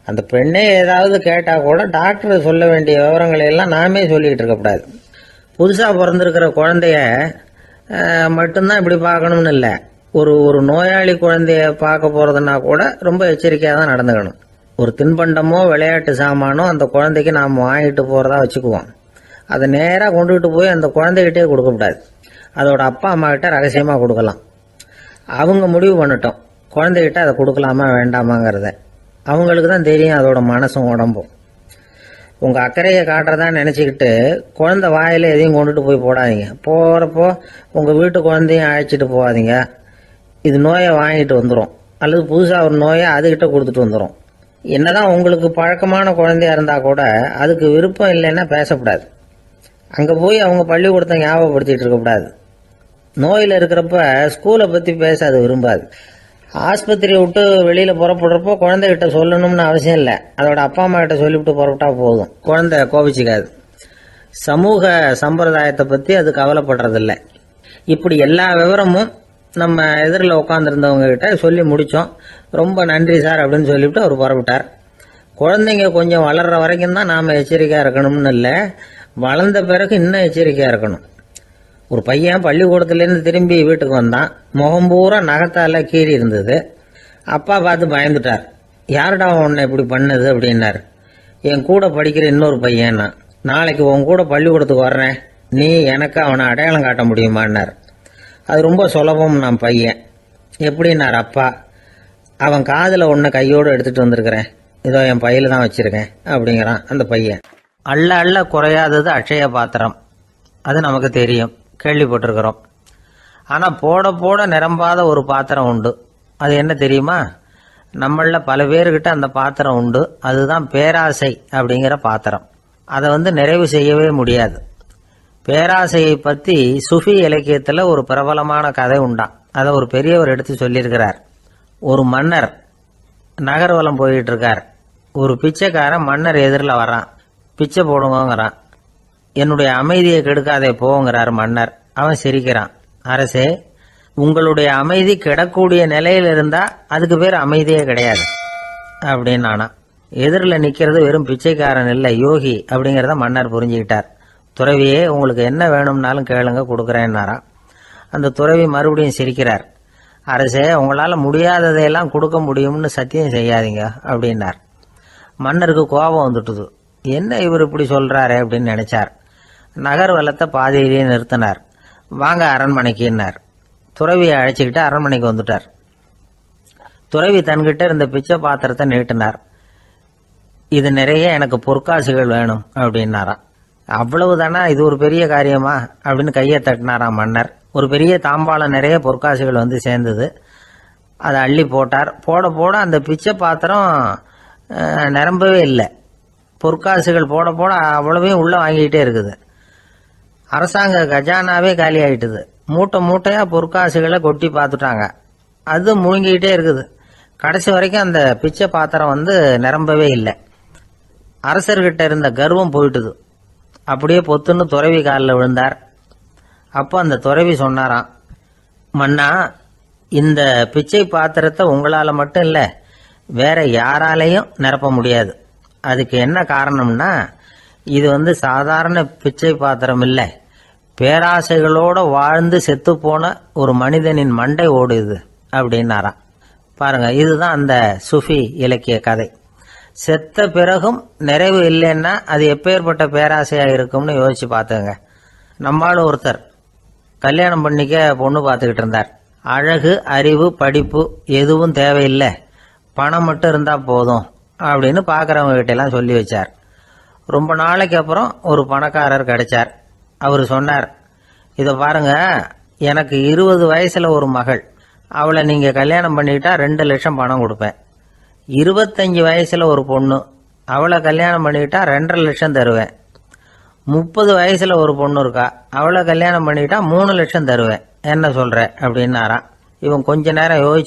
அந்த பெண்ணே ஏதாவது கேட்டால் கூட டாக்டர் சொல்ல வேண்டிய விவரங்களை எல்லாம் நாமே சொல்லிக்கிட்டு இருக்கக்கூடாது. புதுசாக பிறந்திருக்கிற குழந்தைய மட்டும்தான் இப்படி பார்க்கணும்னு இல்லை. ஒரு நோயாளி குழந்தைய பார்க்க போகிறதுனா கூட ரொம்ப எச்சரிக்கையாக தான் நடந்துக்கணும். ஒரு தின்பண்டமோ விளையாட்டு சாமானோ அந்த குழந்தைக்கு நாம் வாங்கிட்டு போகிறதா வச்சுக்குவோம். அதை நேராக கொண்டுகிட்டு போய் அந்த குழந்தைகிட்டே கொடுக்கக்கூடாது. அதோட அப்பா அம்மா கிட்ட ரகசியமாக கொடுக்கலாம். அவங்க முடிவு பண்ணட்டும் குழந்தைகிட்ட அதை கொடுக்கலாமா வேண்டாமாங்கிறத. அவங்களுக்கு தான் தெரியும் அதோட மனசும் உடம்பும். உங்கள் அக்கறையை காட்டுறதா நினச்சிக்கிட்டு குழந்தை வாயில் எதையும் கொண்டுட்டு போய் போடாதீங்க. போகிறப்போ உங்கள் வீட்டு குழந்தையும் அழைச்சிட்டு போகாதீங்க. இது நோயை வாங்கிட்டு வந்துடும், அல்லது புதுசாக ஒரு நோயை அதுகிட்ட கொடுத்துட்டு வந்துடும். என்னதான் உங்களுக்கு பழக்கமான குழந்தையா இருந்தால் கூட அதுக்கு விருப்பம் இல்லைன்னா பேசக்கூடாது. அங்கே போய் அவங்க பள்ளிக்கூடத்தை ஞாபகப்படுத்திட்டு இருக்கக்கூடாது. நோயில் இருக்கிறப்ப ஸ்கூலை பற்றி பேச அது விரும்பாது. ஆஸ்பத்திரியை விட்டு வெளியில் புறப்படுறப்போ குழந்தைகிட்ட சொல்லணும்னு அவசியம் இல்லை. அதோட அப்பா அம்மா கிட்ட சொல்லிவிட்டு புறப்பட்டா போதும், குழந்தை கோபிச்சிக்காது. சமூக சம்பிரதாயத்தை பற்றி அது கவலைப்படுறதில்ல. இப்படி எல்லா விவரமும் நம்ம எதிரில் உட்காந்துருந்தவங்க கிட்ட சொல்லி முடித்தோம். ரொம்ப நன்றி சார் அப்படின்னு சொல்லிவிட்டு அவர் புறப்பட்டார். குழந்தைங்க கொஞ்சம் வளர்கிற வரைக்கும் தான் நாம் எச்சரிக்கையாக இருக்கணும்னு இல்லை, வளர்ந்த பிறகு இன்னும் எச்சரிக்கையாக இருக்கணும். ஒரு பையன் பள்ளிக்கூடத்துலேருந்து திரும்பி வீட்டுக்கு வந்தான். முகம் பூரா நகத்தால் கீறி இருந்தது. அப்பா பார்த்து பயந்துட்டார். யாருடா உன்னை இப்படி பண்ணது அப்படின்னார். என் கூட படிக்கிற இன்னொரு பையன்னா. நாளைக்கு உன் கூட பள்ளிக்கூடத்துக்கு வர்றேன், நீ எனக்கு அவனை அடையாளம் காட்ட முடியுமான்னார். அது ரொம்ப சுலபம் நான் பையன். எப்படின்னார் அப்பா. அவன் காதில் ஒன்று கையோடு எடுத்துகிட்டு வந்திருக்கிறேன், இதோ என் பையில தான் வச்சுருக்கேன் அப்படிங்கிறான் அந்த பையன். அள்ள அள்ள குறையாதது அட்சய பாத்திரம், அது நமக்கு தெரியும், கேள்விப்பட்டிருக்கிறோம். ஆனால் போட போட நிரம்பாத ஒரு பாத்திரம் உண்டு. அது என்ன தெரியுமா? நம்மள பல பேர்கிட்ட அந்த பாத்திரம் உண்டு. அதுதான் பேராசை அப்படிங்கிற பாத்திரம். அதை நிறைவு செய்யவே முடியாது. பேராசையை பற்றி சுஃபி இலக்கியத்தில் ஒரு பிரபலமான கதை உண்டாம். அதை ஒரு பெரியவர் எடுத்து சொல்லியிருக்கிறார். ஒரு மன்னர் நகர்வலம் போயிட்டு இருக்கார். ஒரு பிச்சைக்காரன் மன்னர் எதிரில் வரான். பிச்சை போடுங்கிறான். என்னுடைய அமைதியை கெடுக்காதே போங்கிறார் மன்னர். அவன் சிரிக்கிறான். அரசே, உங்களுடைய அமைதி கெடக்கூடிய நிலையில் இருந்தால் அதுக்கு பேர் அமைதியே கிடையாது அப்படின்னு ஆனா. எதிரில் நிற்கிறது வெறும் பிச்சைக்காரன் இல்லை, யோகி அப்படிங்கிறத மன்னர் புரிஞ்சுக்கிட்டார். துறவியே, உங்களுக்கு என்ன வேணும்னாலும் கேளுங்க, கொடுக்குறேன்னாராம். அந்த துறவி மறுபடியும் சிரிக்கிறார். அரசே, உங்களால் முடியாததையெல்லாம் கொடுக்க முடியும்னு சத்தியம் செய்யாதீங்க அப்படின்னார். மன்னருக்கு கோபம் வந்துட்டுது. என்ன இவர் இப்படி சொல்கிறாரு அப்படின்னு நினைச்சார். நகர்வலத்தை பாதியிலேயே நிறுத்தினார். வாங்க அரண்மனைக்குன்னார். துறவியை அழைச்சிக்கிட்டு அரண்மனைக்கு வந்துட்டார். துறவி தன்கிட்ட இருந்த பிச்சை பாத்திரத்தை நீட்டினார். இது நிறைய எனக்கு பொற்காசுகள் வேணும் அப்படின்னாராம். அவ்வளவுதானா, இது ஒரு பெரிய காரியமா அப்படின்னு கையை தட்டினாராம் மன்னர். ஒரு பெரிய தாம்பாளம் நிறைய பொற்காசுகள் சேர்ந்தது. அதை அள்ளி போட்டார். போட போட அந்த பிச்சை பாத்திரம் நிரம்பவே இல்லை. பொற்காசுகள் போட போட அவ்வளவையும் உள்ளே வாங்கிக்கிட்டே இருக்குது. அரசாங்க கஜானாவே காலி ஆயிட்டுது. மூட்டை மூட்டையாக பொற்காசுகளை கொட்டி பார்த்துட்டாங்க. அது முழுங்கிக்கிட்டே இருக்குது. கடைசி வரைக்கும் அந்த பிச்சை பாத்திரம் நிரம்பவே இல்லை. அரசர்கிட்ட இருந்த கர்வம் போயிட்டுது. அப்படியே பொத்துன்னு துறவி காலில் விழுந்தார். அப்போ அந்த துறவி சொன்னாராம், மன்னா, இந்த பிச்சை பாத்திரத்தை உங்களால் மட்டும் இல்லை, வேற யாராலையும் நிரப்ப முடியாது. அதுக்கு என்ன காரணம்னா, இது சாதாரண பிச்சை பாத்திரம் இல்லை, பேராசைகளோடு வாழ்ந்து செத்துப்போன ஒரு மனிதனின் மண்டை ஓடுது அப்படின்னாராம். பாருங்க, இதுதான் அந்த சுஃபி இலக்கிய கதை. செத்த பிறகும் நிறைவு இல்லைன்னா அது எப்பேற்பட்ட பேராசையாக இருக்கும்னு யோசிச்சு பார்த்துங்க. நம்மால் ஒருத்தர் கல்யாணம் பண்ணிக்க பொண்ணு பார்த்துக்கிட்டு இருந்தார். அழகு, அறிவு, படிப்பு எதுவும் தேவையில்லை, பணம் மட்டும் இருந்தால் போதும் அப்படின்னு பார்க்குறவங்க கிட்டெல்லாம் சொல்லி வச்சார். ரொம்ப நாளைக்கு அப்புறம் ஒரு பணக்காரர் கிடைச்சார். அவர் சொன்னார், இதை பாருங்க, எனக்கு 20 வயசில் ஒரு மகள், அவளை நீங்கள் கல்யாணம் பண்ணிக்கிட்டா 2 லட்சம் பணம் கொடுப்பேன். 25 வயசில் ஒரு பொண்ணு, அவளை கல்யாணம் பண்ணிக்கிட்டா 2.5 லட்சம் தருவேன். 30 வயசில் ஒரு பொண்ணு இருக்கா, அவளை கல்யாணம் பண்ணிக்கிட்டா 3 லட்சம் தருவேன். என்ன சொல்கிற அப்படின்னாராம். இவன் கொஞ்ச நேரம் யோசிச்சு